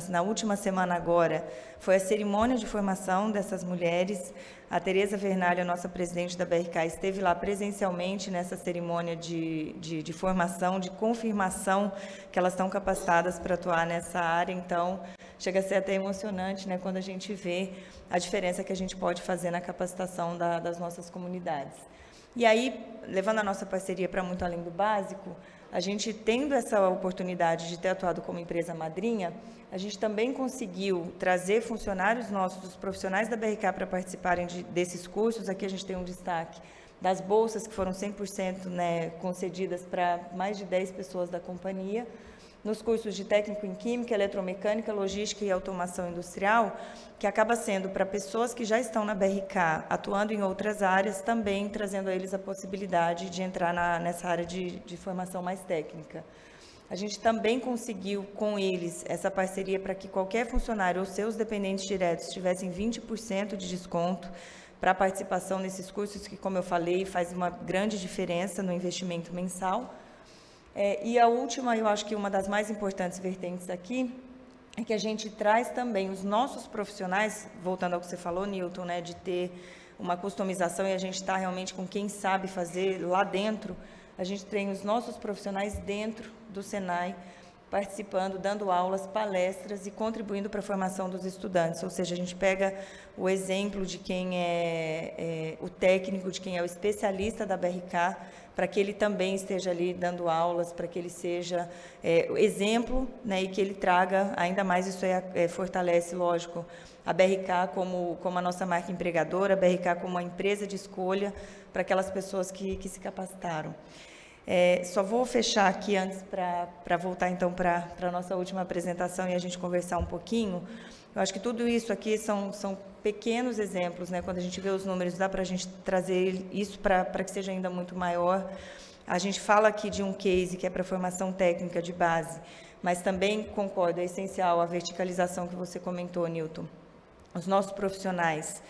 na última semana agora, foi a cerimônia de formação dessas mulheres. A Tereza Vernalha, nossa presidente da BRK, esteve lá presencialmente nessa cerimônia de formação, de confirmação que elas estão capacitadas para atuar nessa área. Então, chega a ser até emocionante, né, quando a gente vê a diferença que a gente pode fazer na capacitação das nossas comunidades. E aí, levando a nossa parceria para muito além do básico, a gente tendo essa oportunidade de ter atuado como empresa madrinha, a gente também conseguiu trazer funcionários nossos, os profissionais da BRK, para participarem desses cursos. Aqui a gente tem um destaque das bolsas que foram 100%, né, concedidas para mais de 10 pessoas da companhia, nos cursos de técnico em química, eletromecânica, logística e automação industrial, que acaba sendo para pessoas que já estão na BRK, atuando em outras áreas, também trazendo a eles a possibilidade de entrar nessa área de formação mais técnica. A gente também conseguiu com eles essa parceria para que qualquer funcionário ou seus dependentes diretos tivessem 20% de desconto para a participação nesses cursos, que, como eu falei, faz uma grande diferença no investimento mensal. E a última, eu acho que uma das mais importantes vertentes aqui, é que a gente traz também os nossos profissionais, voltando ao que você falou, Newton, né, de ter uma customização e a gente está realmente com quem sabe fazer lá dentro. A gente tem os nossos profissionais dentro do Senai, participando, dando aulas, palestras e contribuindo para a formação dos estudantes. Ou seja, a gente pega o exemplo de quem é o técnico, de quem é o especialista da BRK, para que ele também esteja ali dando aulas, para que ele seja exemplo, né, e que ele traga, ainda mais isso fortalece, lógico, a BRK como a nossa marca empregadora, a BRK como uma empresa de escolha para aquelas pessoas que se capacitaram. Só vou fechar aqui antes para voltar então para a nossa última apresentação e a gente conversar um pouquinho. Eu acho que tudo isso aqui são pequenos exemplos, né? Quando a gente vê os números, dá para a gente trazer isso para que seja ainda muito maior. A gente fala aqui de um case que é para formação técnica de base, mas também concordo, é essencial a verticalização que você comentou, Newton. Os nossos profissionais,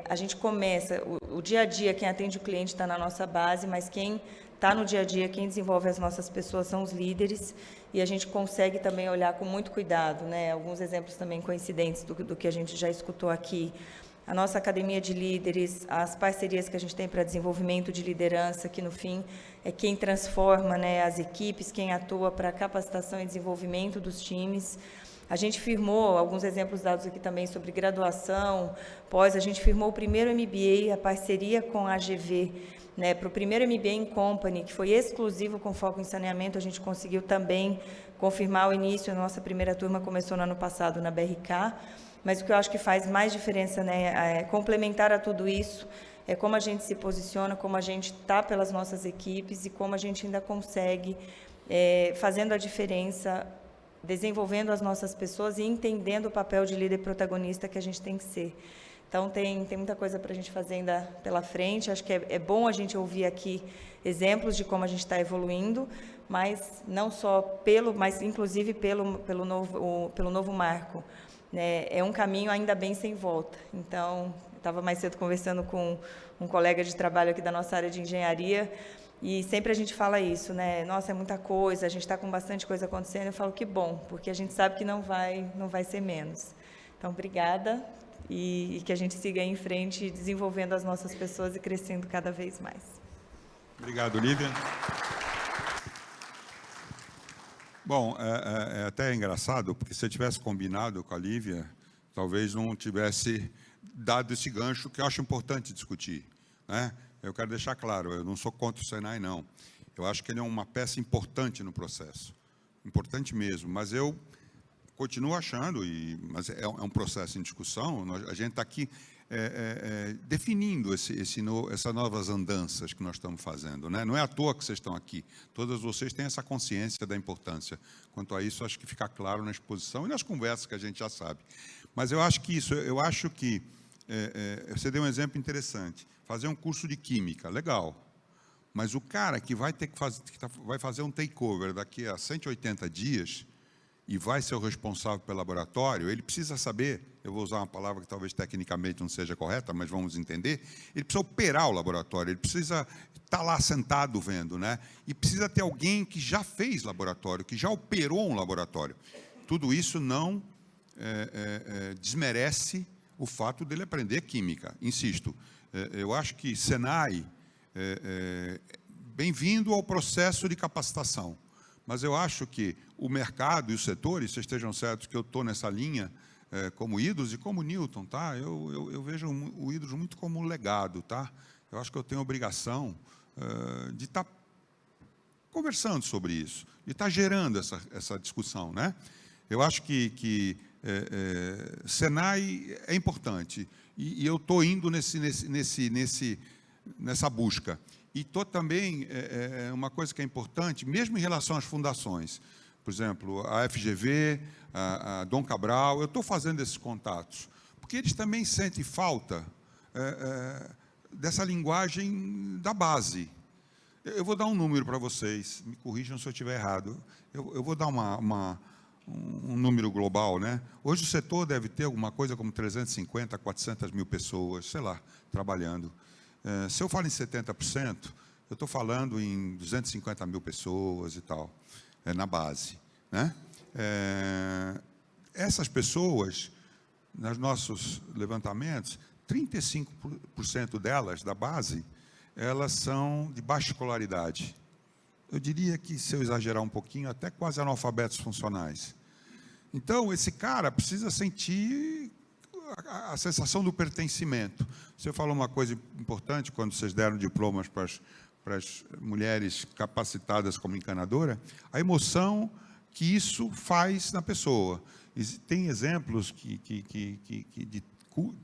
a gente começa, o dia a dia, quem atende o cliente está na nossa base, mas quem está no dia a dia, quem desenvolve as nossas pessoas são os líderes, e a gente consegue também olhar com muito cuidado, né? Alguns exemplos também coincidentes do que a gente já escutou aqui. A nossa academia de líderes, as parcerias que a gente tem para desenvolvimento de liderança, que no fim é quem transforma, né, as equipes, quem atua para a capacitação e desenvolvimento dos times. A gente firmou, alguns exemplos dados aqui também sobre graduação, a gente firmou o primeiro MBA, a parceria com a AGV, né, para o primeiro MBA em Company, que foi exclusivo com foco em saneamento. A gente conseguiu também confirmar o início. A nossa primeira turma começou no ano passado na BRK. mas o que eu acho que faz mais diferença, né, complementar a tudo isso, é como a gente se posiciona, como a gente está pelas nossas equipes e como a gente ainda consegue, fazendo a diferença, desenvolvendo as nossas pessoas e entendendo o papel de líder protagonista que a gente tem que ser. Então, tem muita coisa para a gente fazer ainda pela frente. Acho que é bom a gente ouvir aqui exemplos de como a gente está evoluindo, mas não só mas inclusive pelo novo marco. Né? É um caminho ainda bem sem volta. Então, eu estava mais cedo conversando com um colega de trabalho aqui da nossa área de engenharia, e sempre a gente fala isso, né? Nossa, é muita coisa, a gente está com bastante coisa acontecendo. Eu falo que bom, porque a gente sabe que não vai ser menos. Então, obrigada. E que a gente siga aí em frente, desenvolvendo as nossas pessoas e crescendo cada vez mais. Obrigado, Lívia. Bom, é até engraçado, porque se eu tivesse combinado com a Lívia, talvez não tivesse dado esse gancho, que eu acho importante discutir, né? Eu quero deixar claro, eu não sou contra o Senai, não. Eu acho que ele é uma peça importante no processo, importante mesmo, mas eu continuo achando, mas é um processo em discussão, a gente está aqui definindo essas novas andanças que nós estamos fazendo, né? Não é à toa que vocês estão aqui, todas vocês têm essa consciência da importância. Quanto a isso, acho que fica claro na exposição e nas conversas que a gente já sabe. Mas eu acho que você deu um exemplo interessante, fazer um curso de química, legal, mas o cara que vai fazer um takeover daqui a 180 dias, e vai ser o responsável pelo laboratório, ele precisa saber, eu vou usar uma palavra que talvez tecnicamente não seja correta, mas vamos entender, ele precisa operar o laboratório, ele precisa estar lá sentado vendo, né? E precisa ter alguém que já fez laboratório, que já operou um laboratório. Tudo isso não desmerece o fato dele aprender química. Insisto, eu acho que Senai, bem-vindo ao processo de capacitação. Mas eu acho que o mercado e os setores, vocês estejam certos que eu estou nessa linha como ídolos e como Newton, tá? Eu vejo o ídolos muito como um legado, tá? Eu acho que eu tenho a obrigação de estar conversando sobre isso, de estar gerando essa discussão, né? Eu acho que Senai é importante e eu estou indo nessa busca. E estou também, uma coisa que é importante, mesmo em relação às fundações, por exemplo, a FGV, a Dom Cabral, eu estou fazendo esses contatos, porque eles também sentem falta dessa linguagem da base. Eu vou dar um número para vocês, me corrijam se eu estiver errado, eu vou dar um número global, né? Hoje o setor deve ter alguma coisa como 350, 400 mil pessoas, sei lá, trabalhando. Se eu falo em 70%, eu estou falando em 250 mil pessoas e tal, na base, né? Essas pessoas, nos nossos levantamentos, 35% delas, da base, elas são de baixa escolaridade. Eu diria que, se eu exagerar um pouquinho, até quase analfabetos funcionais. Então, esse cara precisa sentir a sensação do pertencimento. Você falou uma coisa importante quando vocês deram diplomas para as mulheres capacitadas como encanadora, a emoção que isso faz na pessoa. Tem exemplos de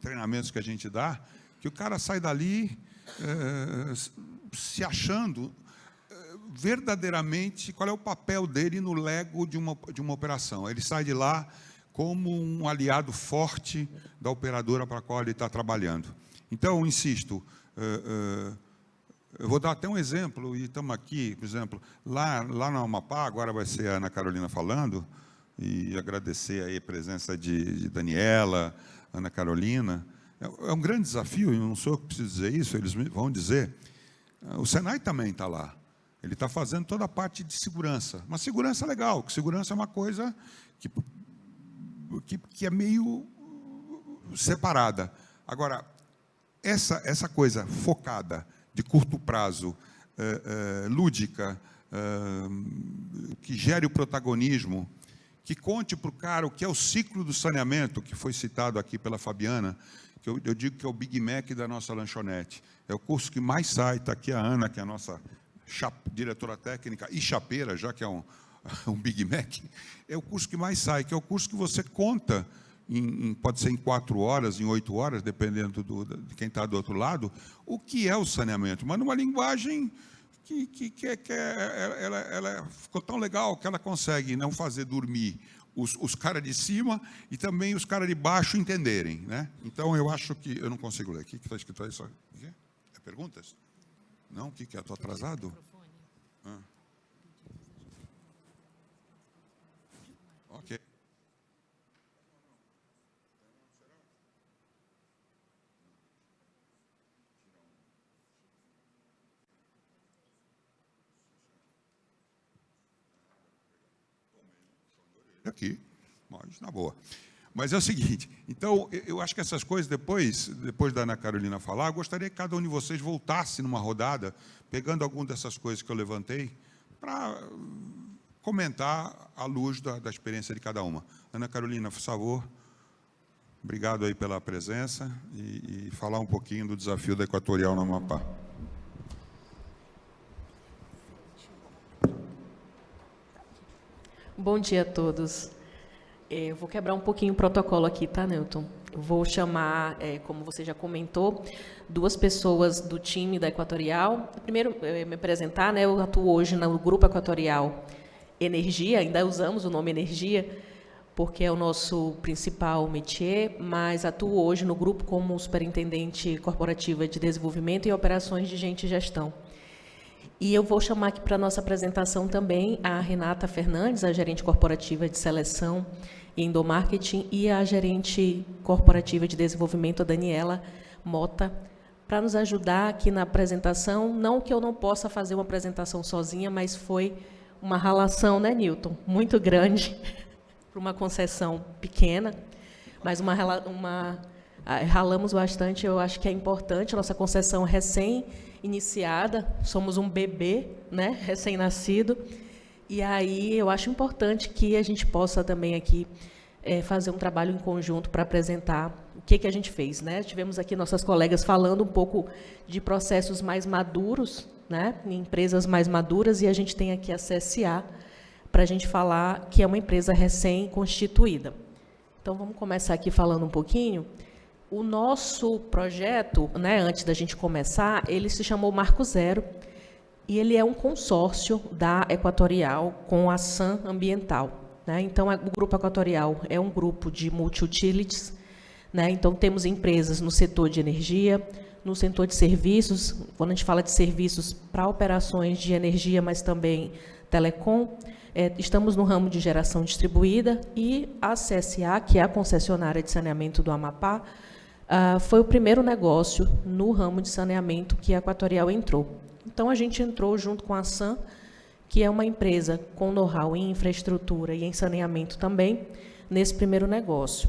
treinamentos que a gente dá, que o cara sai dali se achando verdadeiramente qual é o papel dele no lego de uma operação. Ele sai de lá como um aliado forte da operadora para a qual ele está trabalhando. Então, insisto, eu vou dar até um exemplo, e estamos aqui, por exemplo, lá no Amapá, agora vai ser a Ana Carolina falando, e agradecer aí a presença de Daniela, Ana Carolina. É um grande desafio, e não sou eu que preciso dizer isso, eles vão dizer. O Senai também está lá. Ele está fazendo toda a parte de segurança. Uma segurança legal, que segurança é uma coisa que é meio separada. Agora, essa coisa focada, de curto prazo, lúdica, que gere o protagonismo, que conte para o cara o que é o ciclo do saneamento, que foi citado aqui pela Fabiana, que eu digo que é o Big Mac da nossa lanchonete. É o curso que mais sai, está aqui a Ana, que é a nossa diretora técnica e chapeira, já que é um Big Mac, é o curso que mais sai, que é o curso que você conta pode ser em 4 horas, em 8 horas, dependendo de quem está do outro lado, o que é o saneamento, mas numa linguagem ela ficou tão legal que ela consegue não fazer dormir os caras de cima e também os caras de baixo entenderem, né? Então, eu acho que... Eu não consigo ler. O que está escrito aí? É perguntas? Não? O que é? Estou atrasado? Ok. Aqui, mas na boa. Mas é o seguinte, então, eu acho que essas coisas, depois da Ana Carolina falar, eu gostaria que cada um de vocês voltasse numa rodada, pegando alguma dessas coisas que eu levantei, para comentar à luz da experiência de cada uma. Ana Carolina, por favor, obrigado aí pela presença e falar um pouquinho do desafio da Equatorial no Amapá. Bom dia a todos. Eu vou quebrar um pouquinho o protocolo aqui, tá, Newton? Vou chamar, como você já comentou, 2 pessoas do time da Equatorial. Primeiro, me apresentar, né? Eu atuo hoje no Grupo Equatorial Energia, ainda usamos o nome Energia, porque é o nosso principal métier, mas atuo hoje no grupo como superintendente corporativa de desenvolvimento e operações de gente e gestão. E eu vou chamar aqui para a nossa apresentação também a Renata Fernandes, a gerente corporativa de seleção e endomarketing, e a gerente corporativa de desenvolvimento, a Daniela Mota, para nos ajudar aqui na apresentação. Não que eu não possa fazer uma apresentação sozinha, mas foi uma ralação, né, Newton? Muito grande, para uma concessão pequena, mas ralamos bastante. Eu acho que é importante, a nossa concessão recém-iniciada, somos um bebê, né, recém-nascido, e aí eu acho importante que a gente possa também aqui fazer um trabalho em conjunto para apresentar o que a gente fez, né? Tivemos aqui nossas colegas falando um pouco de processos mais maduros, né, em empresas mais maduras, e a gente tem aqui a CSA para a gente falar que é uma empresa recém-constituída. Então, vamos começar aqui falando um pouquinho. O nosso projeto, né, antes da gente começar, ele se chamou Marco Zero, e ele é um consórcio da Equatorial com a SAM Ambiental, né? Então, o Grupo Equatorial é um grupo de multi-utilities, né? Então, temos empresas no setor de energia, no setor de serviços, quando a gente fala de serviços para operações de energia, mas também telecom, estamos no ramo de geração distribuída, e a CSA, que é a concessionária de saneamento do Amapá, foi o primeiro negócio no ramo de saneamento que a Equatorial entrou. Então, a gente entrou junto com a SAM, que é uma empresa com know-how em infraestrutura e em saneamento também, nesse primeiro negócio.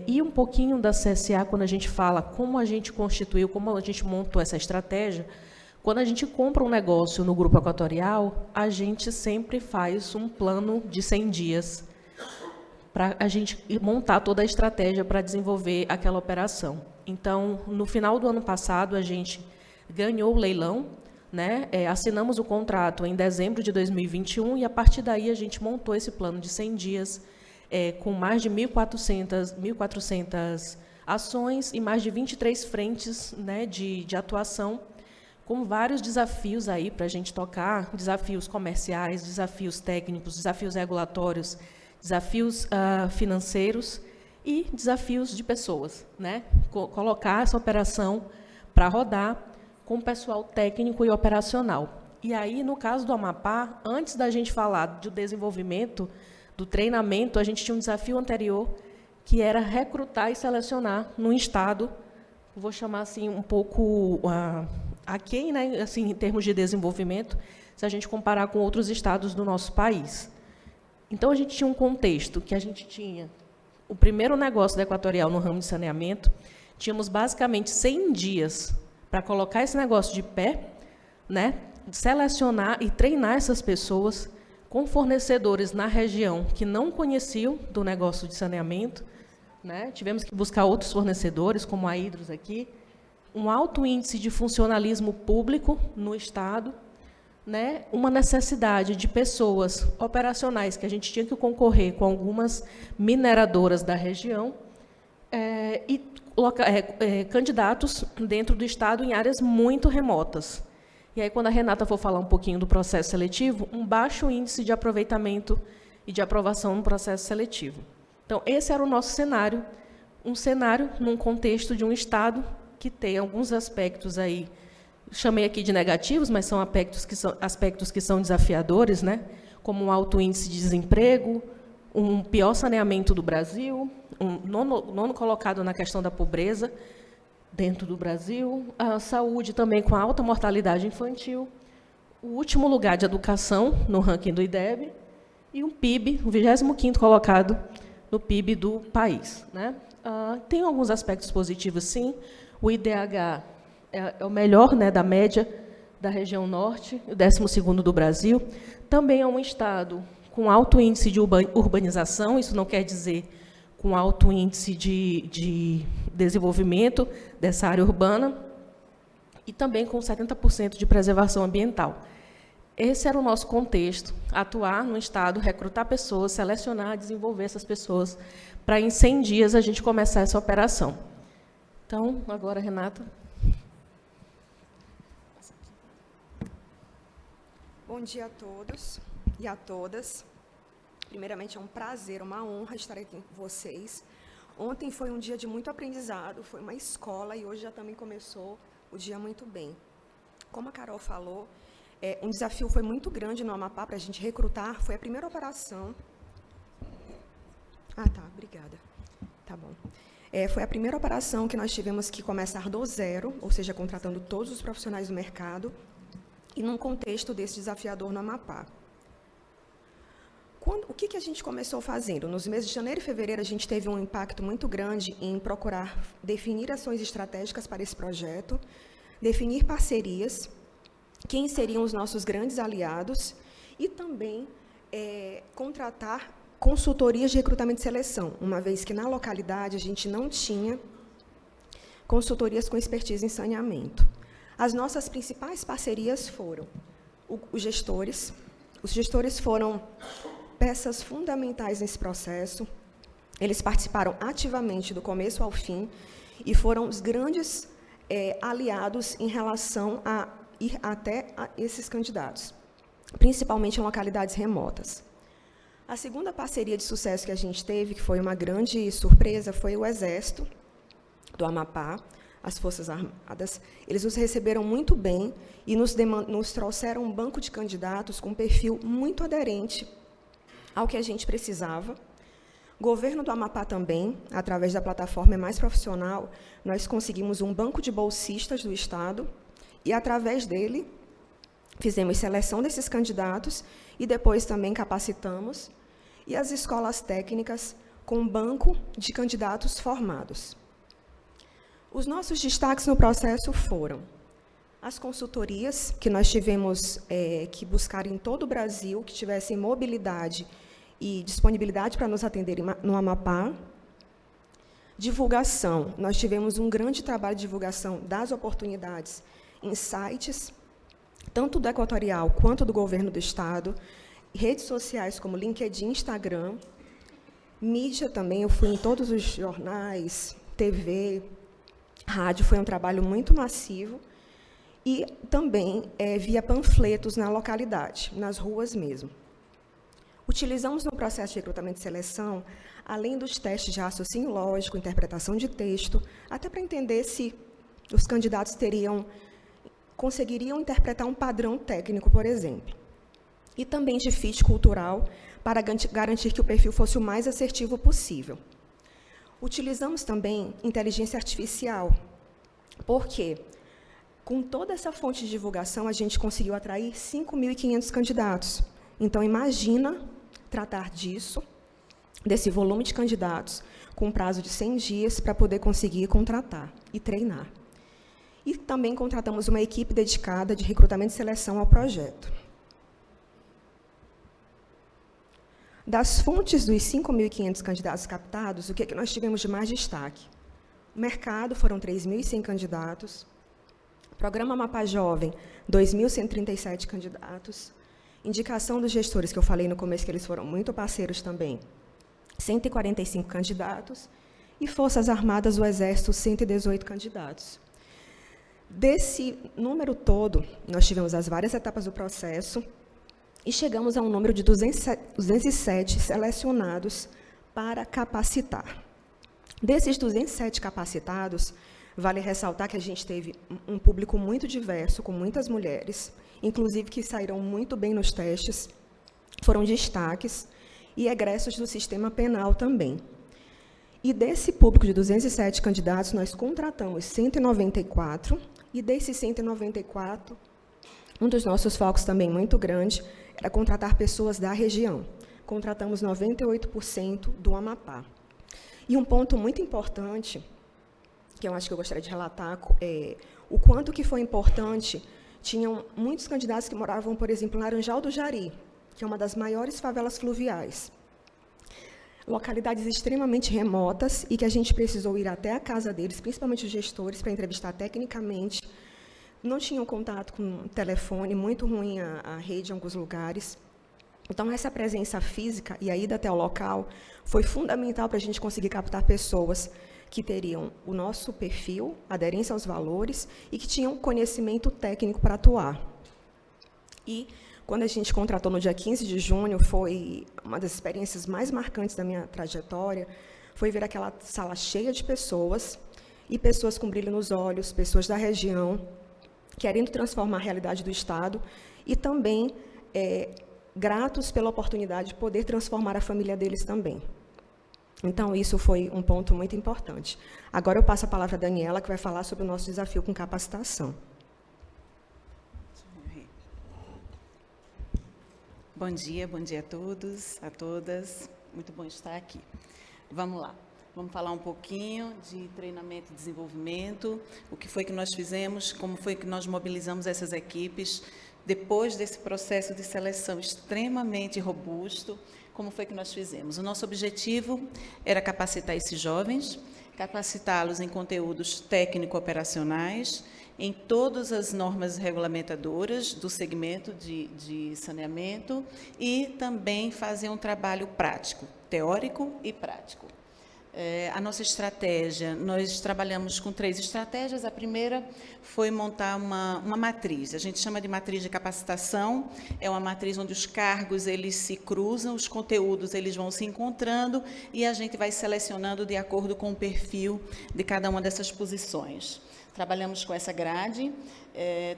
E um pouquinho da CSA, quando a gente fala como a gente constituiu, como a gente montou essa estratégia. Quando a gente compra um negócio no Grupo Equatorial, a gente sempre faz um plano de 100 dias para a gente montar toda a estratégia para desenvolver aquela operação. Então, no final do ano passado, a gente ganhou o leilão, né? Assinamos o contrato em dezembro de 2021, e, a partir daí, a gente montou esse plano de 100 dias, com mais de 1.400 ações e mais de 23 frentes, né, de atuação, com vários desafios aí para a gente tocar, desafios comerciais, desafios técnicos, desafios regulatórios, desafios financeiros e desafios de pessoas, né? Colocar essa operação para rodar com pessoal técnico e operacional. E aí, no caso do Amapá, antes da gente falar do desenvolvimento, do treinamento, a gente tinha um desafio anterior, que era recrutar e selecionar num estado, vou chamar assim um pouco aquém, né, assim, em termos de desenvolvimento, se a gente comparar com outros estados do nosso país. Então, a gente tinha um contexto que a gente tinha o primeiro negócio da Equatorial no ramo de saneamento, tínhamos basicamente 100 dias para colocar esse negócio de pé, né, selecionar e treinar essas pessoas com fornecedores na região que não conheciam do negócio de saneamento, né? Tivemos que buscar outros fornecedores, como a Hidros aqui, um alto índice de funcionalismo público no Estado, né, uma necessidade de pessoas operacionais, que a gente tinha que concorrer com algumas mineradoras da região, e candidatos dentro do Estado em áreas muito remotas. E aí, quando a Renata for falar um pouquinho do processo seletivo, um baixo índice de aproveitamento e de aprovação no processo seletivo. Então, esse era o nosso cenário, um cenário num contexto de um Estado que tem alguns aspectos aí, chamei aqui de negativos, mas são aspectos que são desafiadores, né? Como um alto índice de desemprego, um pior saneamento do Brasil, um nono colocado na questão da pobreza dentro do Brasil, a saúde também com alta mortalidade infantil, o último lugar de educação no ranking do IDEB e um PIB, o 25º colocado no PIB do país, né? Tem alguns aspectos positivos, sim. O IDH é o melhor, né, da média da região norte, o 12º do Brasil. Também é um estado com alto índice de urbanização, isso não quer dizer com alto índice de desenvolvimento dessa área urbana, e também com 70% de preservação ambiental. Esse era o nosso contexto, atuar no Estado, recrutar pessoas, selecionar, desenvolver essas pessoas, para em 100 dias a gente começar essa operação. Então, agora, Renata. Bom dia a todos e a todas. Primeiramente, é um prazer, uma honra estar aqui com vocês. Ontem foi um dia de muito aprendizado, foi uma escola e hoje já também começou o dia muito bem. Como a Carol falou, um desafio foi muito grande no Amapá para a gente recrutar, foi a primeira operação. Obrigada. Tá bom. Foi a primeira operação que nós tivemos que começar do zero, ou seja, contratando todos os profissionais do mercado, e num contexto desse desafiador no Amapá. O que a gente começou fazendo? Nos meses de janeiro e fevereiro, a gente teve um impacto muito grande em procurar definir ações estratégicas para esse projeto, definir parcerias, quem seriam os nossos grandes aliados, e também contratar consultorias de recrutamento e seleção, uma vez que na localidade a gente não tinha consultorias com expertise em saneamento. As nossas principais parcerias foram os gestores. Os gestores foram peças fundamentais nesse processo. Eles participaram ativamente do começo ao fim e foram os grandes aliados em relação a ir até esses candidatos, principalmente em localidades remotas. A segunda parceria de sucesso que a gente teve, que foi uma grande surpresa, foi o Exército do Amapá, as Forças Armadas. Eles nos receberam muito bem e nos trouxeram um banco de candidatos com um perfil muito aderente ao que a gente precisava. O governo do Amapá também, através da plataforma Mais Profissional, nós conseguimos um banco de bolsistas do Estado e, através dele, fizemos seleção desses candidatos e depois também capacitamos, e as escolas técnicas com um banco de candidatos formados. Os nossos destaques no processo foram as consultorias, que nós tivemos que buscar em todo o Brasil, que tivessem mobilidade e disponibilidade para nos atender no Amapá. Divulgação, nós tivemos um grande trabalho de divulgação das oportunidades em sites, tanto do Equatorial quanto do governo do Estado, redes sociais como LinkedIn, Instagram, mídia também, eu fui em todos os jornais, TV, rádio, foi um trabalho muito massivo, e também via panfletos na localidade, nas ruas mesmo. Utilizamos no processo de recrutamento e seleção, além dos testes de raciocínio lógico, interpretação de texto, até para entender se os candidatos conseguiriam interpretar um padrão técnico, por exemplo. E também de fit cultural, para garantir que o perfil fosse o mais assertivo possível. Utilizamos também inteligência artificial, porque, com toda essa fonte de divulgação, a gente conseguiu atrair 5.500 candidatos. Então, imagina tratar disso, desse volume de candidatos, com um prazo de 100 dias para poder conseguir contratar e treinar. E também contratamos uma equipe dedicada de recrutamento e seleção ao projeto. Das fontes dos 5.500 candidatos captados, o que nós tivemos de mais destaque? O mercado foram 3.100 candidatos, Programa Mapa Jovem, 2.137 candidatos. Indicação dos gestores, que eu falei no começo que eles foram muito parceiros também, 145 candidatos. E Forças Armadas do Exército, 118 candidatos. Desse número todo, nós tivemos as várias etapas do processo e chegamos a um número de 207 selecionados para capacitar. Desses 207 capacitados, vale ressaltar que a gente teve um público muito diverso, com muitas mulheres, inclusive que saíram muito bem nos testes, foram destaques, e egressos do sistema penal também. E desse público de 207 candidatos, nós contratamos 194, e desses 194, um dos nossos focos também muito grande era contratar pessoas da região. Contratamos 98% do Amapá. E um ponto muito importante, que eu acho que eu gostaria de relatar, é o quanto que foi importante, tinham muitos candidatos que moravam, por exemplo, em Laranjal do Jari, que é uma das maiores favelas fluviais. Localidades extremamente remotas e que a gente precisou ir até a casa deles, principalmente os gestores, para entrevistar tecnicamente. Não tinham contato com telefone, muito ruim a rede em alguns lugares. Então, essa presença física e a ida até o local foi fundamental para a gente conseguir captar pessoas que teriam o nosso perfil, aderência aos valores e que tinham conhecimento técnico para atuar. E, quando a gente contratou no dia 15 de junho, foi uma das experiências mais marcantes da minha trajetória, foi ver aquela sala cheia de pessoas, e pessoas com brilho nos olhos, pessoas da região, querendo transformar a realidade do Estado, e também gratos pela oportunidade de poder transformar a família deles também. Então, isso foi um ponto muito importante. Agora eu passo a palavra à Daniela, que vai falar sobre o nosso desafio com capacitação. Bom dia a todos, a todas. Muito bom estar aqui. Vamos lá. Vamos falar um pouquinho de treinamento e desenvolvimento, o que foi que nós fizemos, como foi que nós mobilizamos essas equipes, depois desse processo de seleção extremamente robusto, como foi que nós fizemos. O nosso objetivo era capacitar esses jovens, capacitá-los em conteúdos técnico-operacionais, em todas as normas regulamentadoras do segmento de saneamento e também fazer um trabalho prático, teórico e prático. A nossa estratégia, nós trabalhamos com 3 estratégias. A primeira foi montar uma matriz, a gente chama de matriz de capacitação, é uma matriz onde os cargos eles se cruzam, os conteúdos eles vão se encontrando e a gente vai selecionando de acordo com o perfil de cada uma dessas posições. Trabalhamos com essa grade,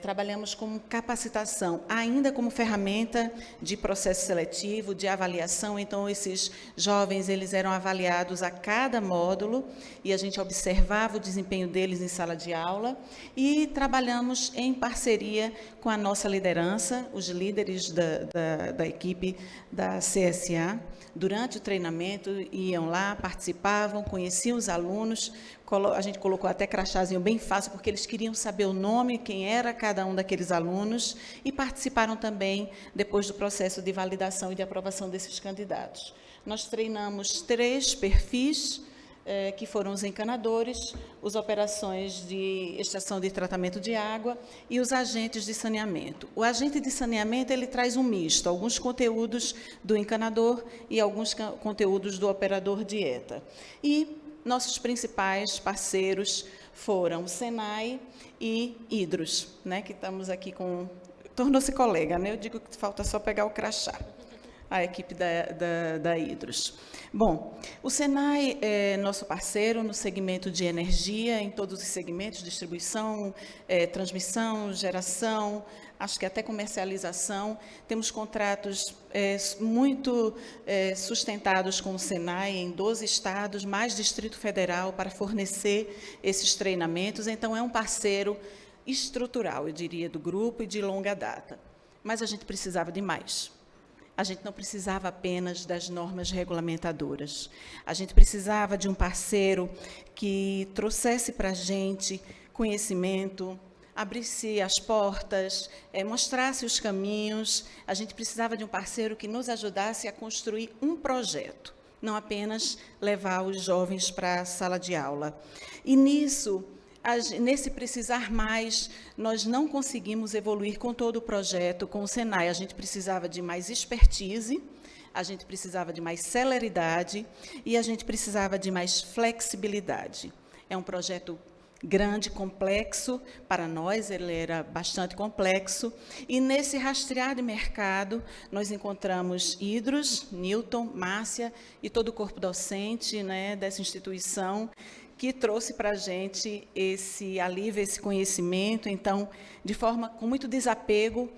trabalhamos com capacitação, ainda como ferramenta de processo seletivo, de avaliação. Então, esses jovens eles eram avaliados a cada módulo e a gente observava o desempenho deles em sala de aula e trabalhamos em parceria com a nossa liderança, os líderes da equipe da CSA. Durante o treinamento, iam lá, participavam, conheciam os alunos, a gente colocou até crachazinho bem fácil, porque eles queriam saber o nome, quem era cada um daqueles alunos, e participaram também depois do processo de validação e de aprovação desses candidatos. Nós treinamos 3 perfis, que foram os encanadores, as operações de estação de tratamento de água e os agentes de saneamento. O agente de saneamento ele traz um misto, alguns conteúdos do encanador e alguns conteúdos do operador de ETA. E nossos principais parceiros foram o Senai e Hidros, né, que estamos aqui com... Tornou-se colega, né? Eu digo que falta só pegar o crachá, a equipe da Hidros. Bom, o Senai é nosso parceiro no segmento de energia, em todos os segmentos, distribuição, transmissão, geração, acho que até comercialização. Temos contratos muito sustentados com o Senai em 12 estados, mais Distrito Federal, para fornecer esses treinamentos. Então, é um parceiro estrutural, eu diria, do grupo e de longa data. Mas a gente precisava de mais. A gente não precisava apenas das normas regulamentadoras. A gente precisava de um parceiro que trouxesse para a gente conhecimento, abrisse as portas, mostrasse os caminhos. A gente precisava de um parceiro que nos ajudasse a construir um projeto, não apenas levar os jovens para a sala de aula. E nisso, nesse precisar mais, nós não conseguimos evoluir com todo o projeto, com o Senai. A gente precisava de mais expertise, a gente precisava de mais celeridade e a gente precisava de mais flexibilidade. É um projeto grande, complexo, para nós ele era bastante complexo, e nesse rastrear de mercado, nós encontramos Hidros, Newton, Márcia e todo o corpo docente, né, dessa instituição, que trouxe para a gente esse alívio, esse conhecimento. Então, de forma com muito desapego,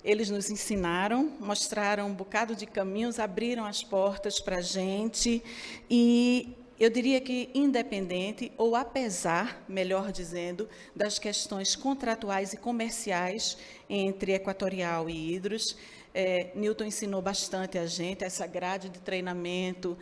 eles nos ensinaram, mostraram um bocado de caminhos, abriram as portas para a gente, e eu diria que independente, ou apesar, melhor dizendo, das questões contratuais e comerciais entre Equatorial e Hidros, Newton ensinou bastante a gente, essa grade de treinamento,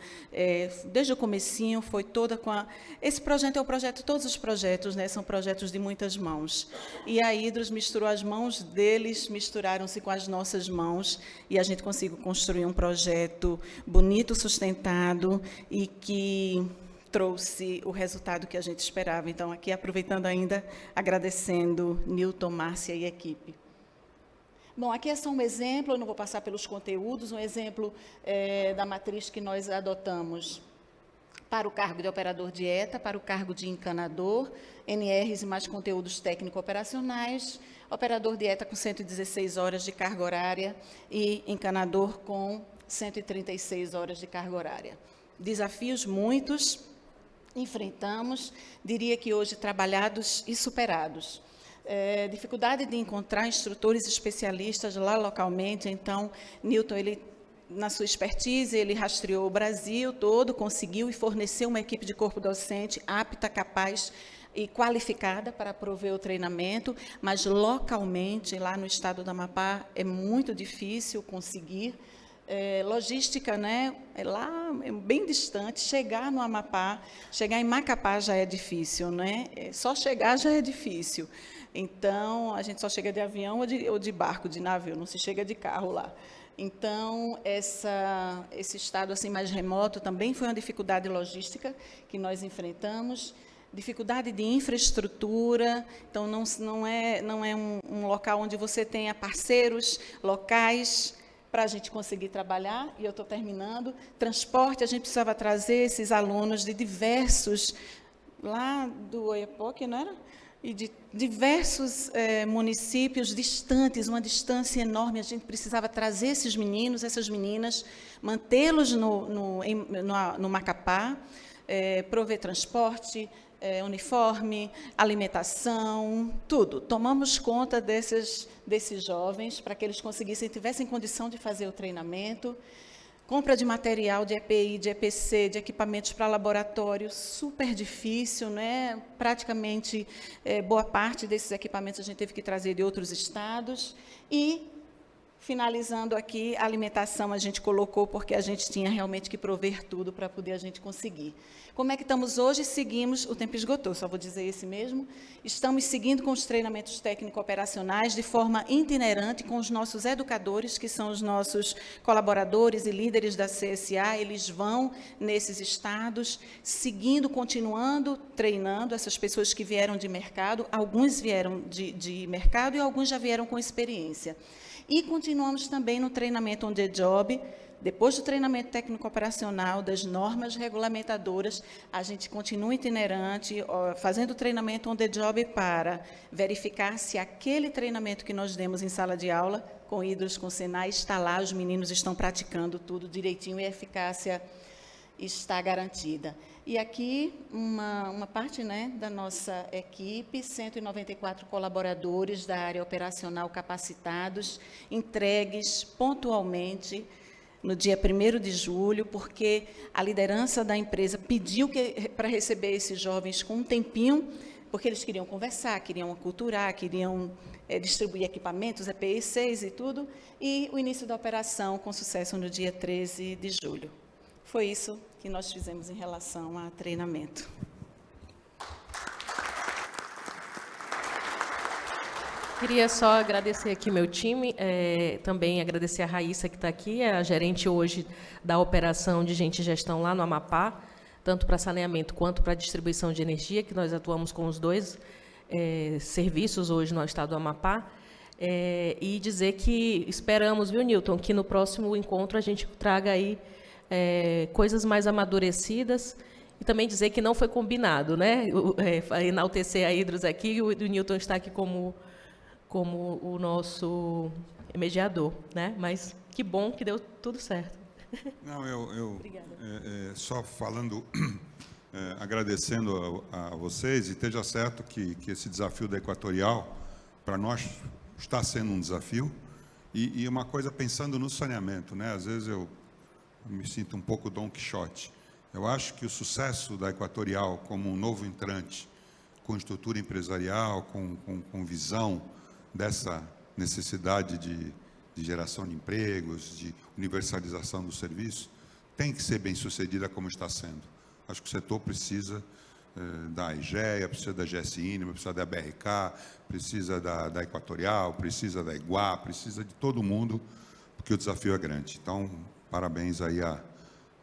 desde o comecinho, foi toda com a... Esse projeto é o projeto, todos os projetos, né, são projetos de muitas mãos. E a Hidros misturou as mãos deles, misturaram-se com as nossas mãos, e a gente conseguiu construir um projeto bonito, sustentado, e que trouxe o resultado que a gente esperava. Então, aqui, aproveitando ainda, agradecendo Newton, Márcia e equipe. Bom, aqui é só um exemplo, eu não vou passar pelos conteúdos, um exemplo da matriz que nós adotamos para o cargo de operador de ETA, para o cargo de encanador, NRs e mais conteúdos técnico-operacionais, operador de ETA com 116 horas de carga horária e encanador com 136 horas de carga horária. Desafios muitos, enfrentamos, diria que hoje trabalhados e superados. Dificuldade de encontrar instrutores especialistas lá localmente, então, Newton, ele, na sua expertise, ele rastreou o Brasil todo, conseguiu e forneceu uma equipe de corpo docente apta, capaz e qualificada para prover o treinamento, mas localmente, lá no estado do Amapá, é muito difícil conseguir. Logística, né? Lá é bem distante, chegar no Amapá, chegar em Macapá já é difícil, né? Só chegar já é difícil. Então, a gente só chega de avião ou de barco, de navio, não se chega de carro lá. Então, esse estado assim mais remoto também foi uma dificuldade logística que nós enfrentamos, dificuldade de infraestrutura. Então, não é um local onde você tenha parceiros locais para a gente conseguir trabalhar, e eu estou terminando. Transporte, a gente precisava trazer esses alunos de diversos, lá do Oiapoque, não era? E de diversos municípios distantes, uma distância enorme, a gente precisava trazer esses meninos, essas meninas, mantê-los no Macapá, prover transporte, uniforme, alimentação, tudo. Tomamos conta desses jovens para que eles conseguissem, tivessem condição de fazer o treinamento. Compra de material, de EPI, de EPC, de equipamentos para laboratório, super difícil, né? Praticamente, boa parte desses equipamentos a gente teve que trazer de outros estados. E, finalizando aqui, a alimentação a gente colocou porque a gente tinha realmente que prover tudo para poder a gente conseguir. Como é que estamos hoje? Seguimos, o tempo esgotou, só vou dizer esse mesmo. Estamos seguindo com os treinamentos técnico-operacionais de forma itinerante com os nossos educadores, que são os nossos colaboradores e líderes da CSA. Eles vão nesses estados, seguindo, continuando, treinando essas pessoas que vieram de mercado. Alguns vieram de mercado e alguns já vieram com experiência. E continuamos também no treinamento on the job. Depois do treinamento técnico-operacional, das normas regulamentadoras, a gente continua itinerante, fazendo treinamento on the job para verificar se aquele treinamento que nós demos em sala de aula, com Hidros, com Senai, está lá, os meninos estão praticando tudo direitinho e a eficácia está garantida. E aqui, uma parte, né, da nossa equipe, 194 colaboradores da área operacional capacitados, entregues pontualmente, no dia 1º de julho, porque a liderança da empresa pediu para receber esses jovens com um tempinho, porque eles queriam conversar, queriam aculturar, queriam distribuir equipamentos, EPI 6 e tudo, e o início da operação com sucesso no dia 13 de julho. Foi isso que nós fizemos em relação a treinamento. Queria só agradecer aqui meu time, também agradecer a Raíssa, que está aqui, é a gerente hoje da operação de Gente e Gestão lá no Amapá. tanto para saneamento quanto para distribuição de energia, que nós atuamos com os dois serviços hoje no estado do Amapá. E dizer que esperamos, viu, Newton, que no próximo encontro a gente traga aí coisas mais amadurecidas, e também dizer que não foi combinado, né? Enaltecer a Hidros aqui, e o Newton está aqui como o nosso mediador, né? Mas que bom que deu tudo certo. Não, só falando, agradecendo a vocês, e esteja certo que esse desafio da Equatorial, para nós, está sendo um desafio, e uma coisa pensando no saneamento, né? Às vezes eu me sinto um pouco Dom Quixote. Eu acho que o sucesso da Equatorial como um novo entrante, com estrutura empresarial, com visão dessa necessidade de geração de empregos, de universalização do serviço, tem que ser bem sucedida como está sendo. Acho que o setor precisa da IGEA, precisa da GSINEMA, precisa da BRK, precisa da Equatorial, precisa da Iguá, precisa de todo mundo, porque o desafio é grande. Então, parabéns aí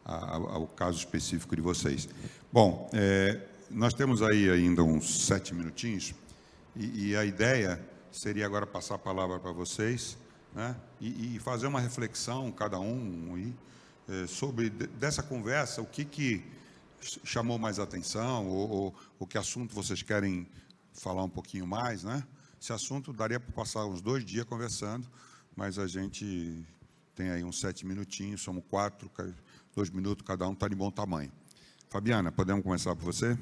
ao caso específico de vocês. Bom, nós temos aí ainda uns 7 minutinhos, e a ideia seria agora passar a palavra para vocês, né, e fazer uma reflexão, cada um, sobre dessa conversa, o que chamou mais atenção, ou que assunto vocês querem falar um pouquinho mais, né? Esse assunto daria para passar uns 2 dias conversando, mas a gente tem aí uns 7 minutinhos, somos 4, 2 minutos, cada um está de bom tamanho. Fabiana, podemos começar por você?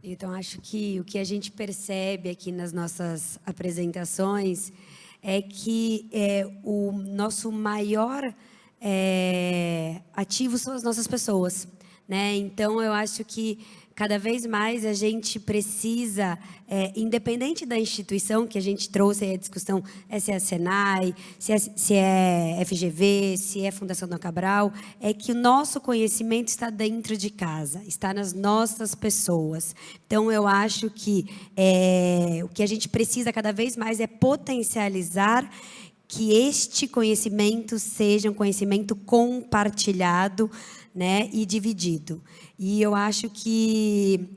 Então, acho que o que a gente percebe aqui nas nossas apresentações é que o nosso maior ativo são as nossas pessoas, né? Então, eu acho que cada vez mais a gente precisa, independente da instituição que a gente trouxe aí a discussão, se é a Senai, se é FGV, se é Fundação Dom Cabral, é que o nosso conhecimento está dentro de casa, está nas nossas pessoas. Então, eu acho que o que a gente precisa cada vez mais é potencializar que este conhecimento seja um conhecimento compartilhado, né, e dividido. E eu acho que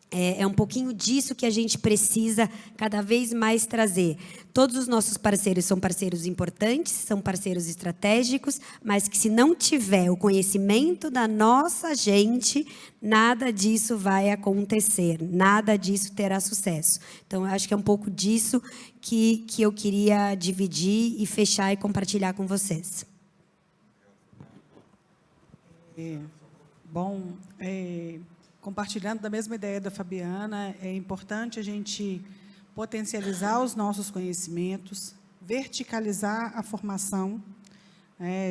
é um pouquinho disso que a gente precisa cada vez mais trazer. Todos os nossos parceiros são parceiros importantes, são parceiros estratégicos, mas que se não tiver o conhecimento da nossa gente, nada disso vai acontecer, nada disso terá sucesso. Então, eu acho que é um pouco disso que eu queria dividir e fechar e compartilhar com vocês. Bom, compartilhando da mesma ideia da Fabiana, é importante a gente potencializar os nossos conhecimentos, verticalizar a formação,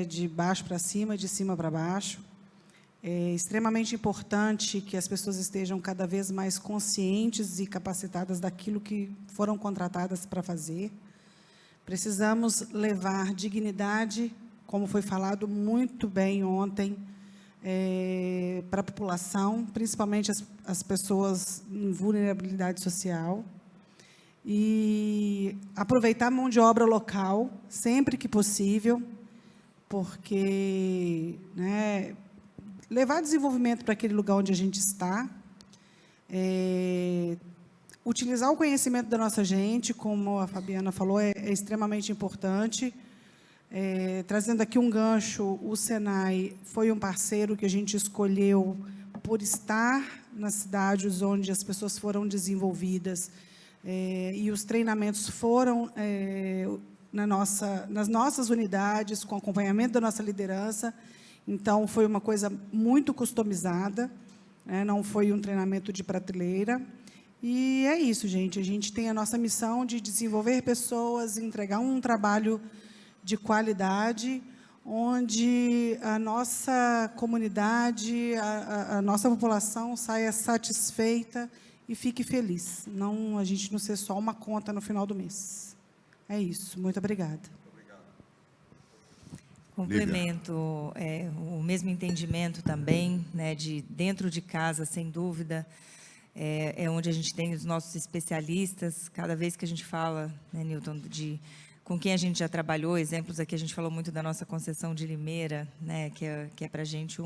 de baixo para cima, de cima para baixo. É extremamente importante que as pessoas estejam cada vez mais conscientes e capacitadas daquilo que foram contratadas para fazer. Precisamos levar dignidade, como foi falado muito bem ontem, para a população, principalmente as pessoas em vulnerabilidade social, e aproveitar a mão de obra local, sempre que possível, porque, né, levar desenvolvimento para aquele lugar onde a gente está, utilizar o conhecimento da nossa gente, como a Fabiana falou, é extremamente importante. Trazendo aqui um gancho, o Senai foi um parceiro que a gente escolheu por estar nas cidades onde as pessoas foram desenvolvidas, e os treinamentos foram nas nossas unidades, com acompanhamento da nossa liderança. Então, foi uma coisa muito customizada, não foi um treinamento de prateleira. E é isso, gente. A gente tem a nossa missão de desenvolver pessoas, entregar um trabalho de qualidade, onde a nossa comunidade, a nossa população saia satisfeita e fique feliz. Não, a gente não ser só uma conta no final do mês. É isso. Muito obrigada. Complemento o mesmo entendimento também, né, de dentro de casa, sem dúvida, é onde a gente tem os nossos especialistas. Cada vez que a gente fala, né, Newton, com quem a gente já trabalhou, exemplos aqui, a gente falou muito da nossa concessão de Limeira, né, que é para a gente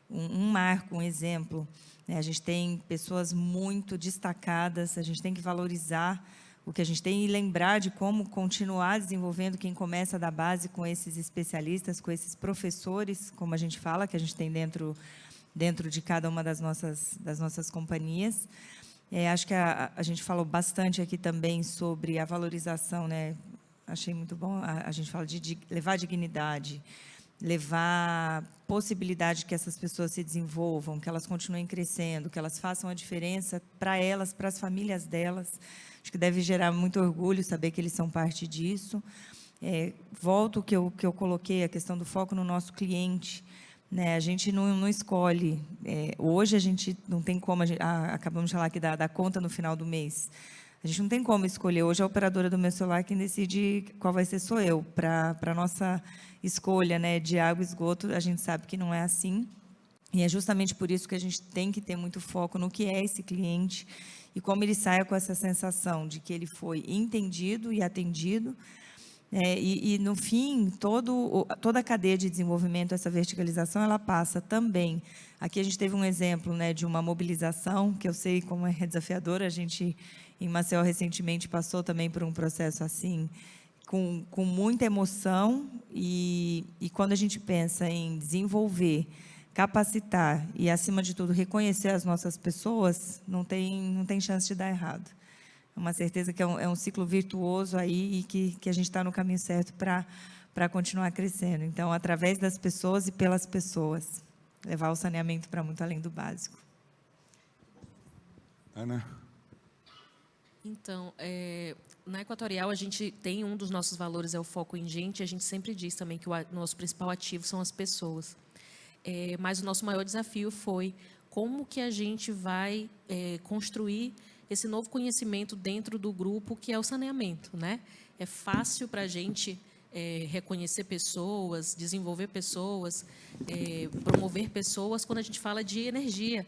um marco, um exemplo, né? A gente tem pessoas muito destacadas, a gente tem que valorizar o que a gente tem e lembrar de como continuar desenvolvendo quem começa da base com esses especialistas, com esses professores, como a gente fala, que a gente tem dentro de cada uma das nossas companhias. Acho que a gente falou bastante aqui também sobre a valorização, né? Achei muito bom, a gente fala de levar dignidade, levar possibilidade que essas pessoas se desenvolvam, que elas continuem crescendo, que elas façam a diferença para elas, para as famílias delas. Acho que deve gerar muito orgulho saber que eles são parte disso. Volto que eu coloquei, a questão do foco no nosso cliente, né? A gente não escolhe. Hoje a gente não tem como, acabamos de falar aqui da conta no final do mês. A gente não tem como escolher. Hoje a operadora do meu celular quem decide qual vai ser sou eu. Para a nossa escolha, né, de água e esgoto, a gente sabe que não é assim. E é justamente por isso que a gente tem que ter muito foco no que é esse cliente e como ele saia com essa sensação de que ele foi entendido e atendido. E, no fim, toda a cadeia de desenvolvimento, essa verticalização, ela passa também. Aqui a gente teve um exemplo, né, de uma mobilização, que eu sei como é desafiadora. A gente, em Maceió, recentemente, passou também por um processo assim, com muita emoção. E quando a gente pensa em desenvolver, capacitar e, acima de tudo, reconhecer as nossas pessoas, não tem chance de dar errado. É uma certeza que é um ciclo virtuoso aí e que a gente está no caminho certo para continuar crescendo. Então, através das pessoas e pelas pessoas, levar o saneamento para muito além do básico. Ana? Então, na Equatorial, a gente tem um dos nossos valores, é o foco em gente. A gente sempre diz também que o nosso principal ativo são as pessoas. Mas o nosso maior desafio foi como que a gente vai construir esse novo conhecimento dentro do grupo, que é o saneamento, né? É fácil para a gente reconhecer pessoas, desenvolver pessoas, promover pessoas quando a gente fala de energia,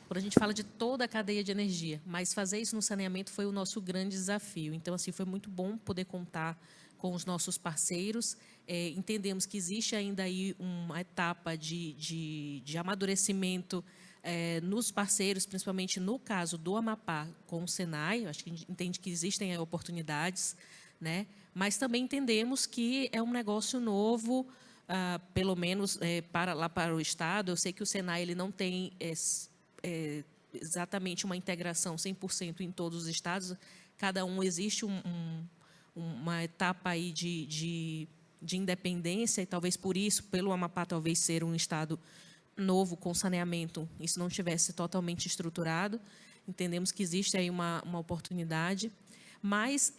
quando a gente fala de toda a cadeia de energia. Mas fazer isso no saneamento foi o nosso grande desafio. Então, assim, foi muito bom poder contar com os nossos parceiros. Entendemos que existe ainda aí uma etapa de amadurecimento nos parceiros, principalmente no caso do Amapá com o Senai. Acho que a gente entende que existem oportunidades, né? Mas também entendemos que é um negócio novo, pelo menos para o Estado. Eu sei que o Senai ele não tem exatamente uma integração 100% em todos os estados. Cada um existe uma etapa aí de independência, e talvez por isso, pelo Amapá talvez ser um estado novo com saneamento, isso não estivesse totalmente estruturado. Entendemos que existe aí uma oportunidade, mas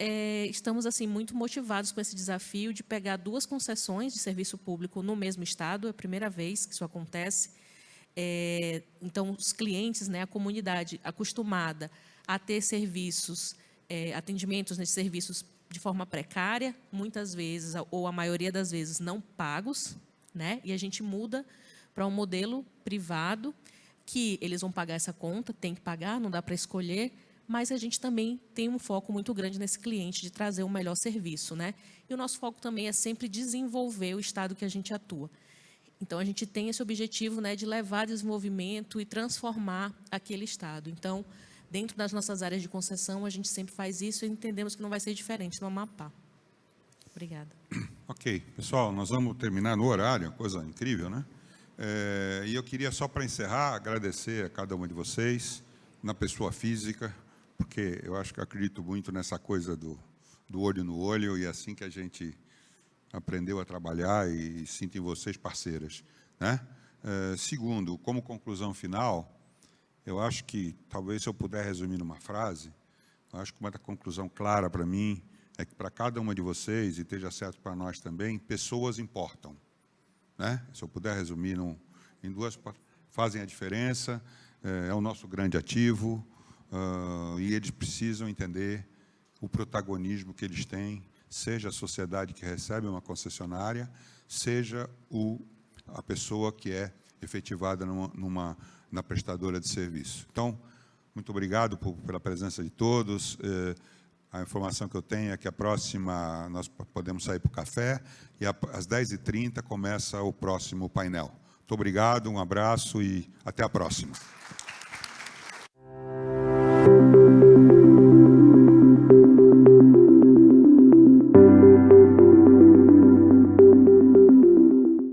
estamos assim muito motivados com esse desafio de pegar 2 concessões de serviço público no mesmo estado. É a primeira vez que isso acontece. Então, os clientes, né, a comunidade acostumada a ter serviços, atendimentos nesses serviços de forma precária, muitas vezes, ou a maioria das vezes, não pagos, né? E a gente muda para um modelo privado, que eles vão pagar essa conta, tem que pagar, não dá para escolher, mas a gente também tem um foco muito grande nesse cliente de trazer um melhor serviço, né? E o nosso foco também é sempre desenvolver o estado que a gente atua. Então, a gente tem esse objetivo, né, de levar desenvolvimento e transformar aquele estado. Então, dentro das nossas áreas de concessão, a gente sempre faz isso e entendemos que não vai ser diferente no Amapá. Obrigada. Ok. Pessoal, nós vamos terminar no horário, coisa incrível, né? E eu queria, só para encerrar, agradecer a cada uma de vocês, na pessoa física, porque eu acho que eu acredito muito nessa coisa do olho no olho, e é assim que a gente aprendeu a trabalhar, e sinto em vocês parceiras, né? Segundo, como conclusão final, eu acho que, talvez, se eu puder resumir numa frase, eu acho que uma conclusão clara para mim é que, para cada uma de vocês, e esteja certo para nós também, pessoas importam, né? Se eu puder resumir em 2, fazem a diferença, é o nosso grande ativo, e eles precisam entender o protagonismo que eles têm, seja a sociedade que recebe uma concessionária, seja a pessoa que é efetivada na prestadora de serviço. Então, muito obrigado pela presença de todos. A informação que eu tenho é que a próxima, nós podemos sair para o café, e às 10h30 começa o próximo painel. Muito obrigado, um abraço e até a próxima.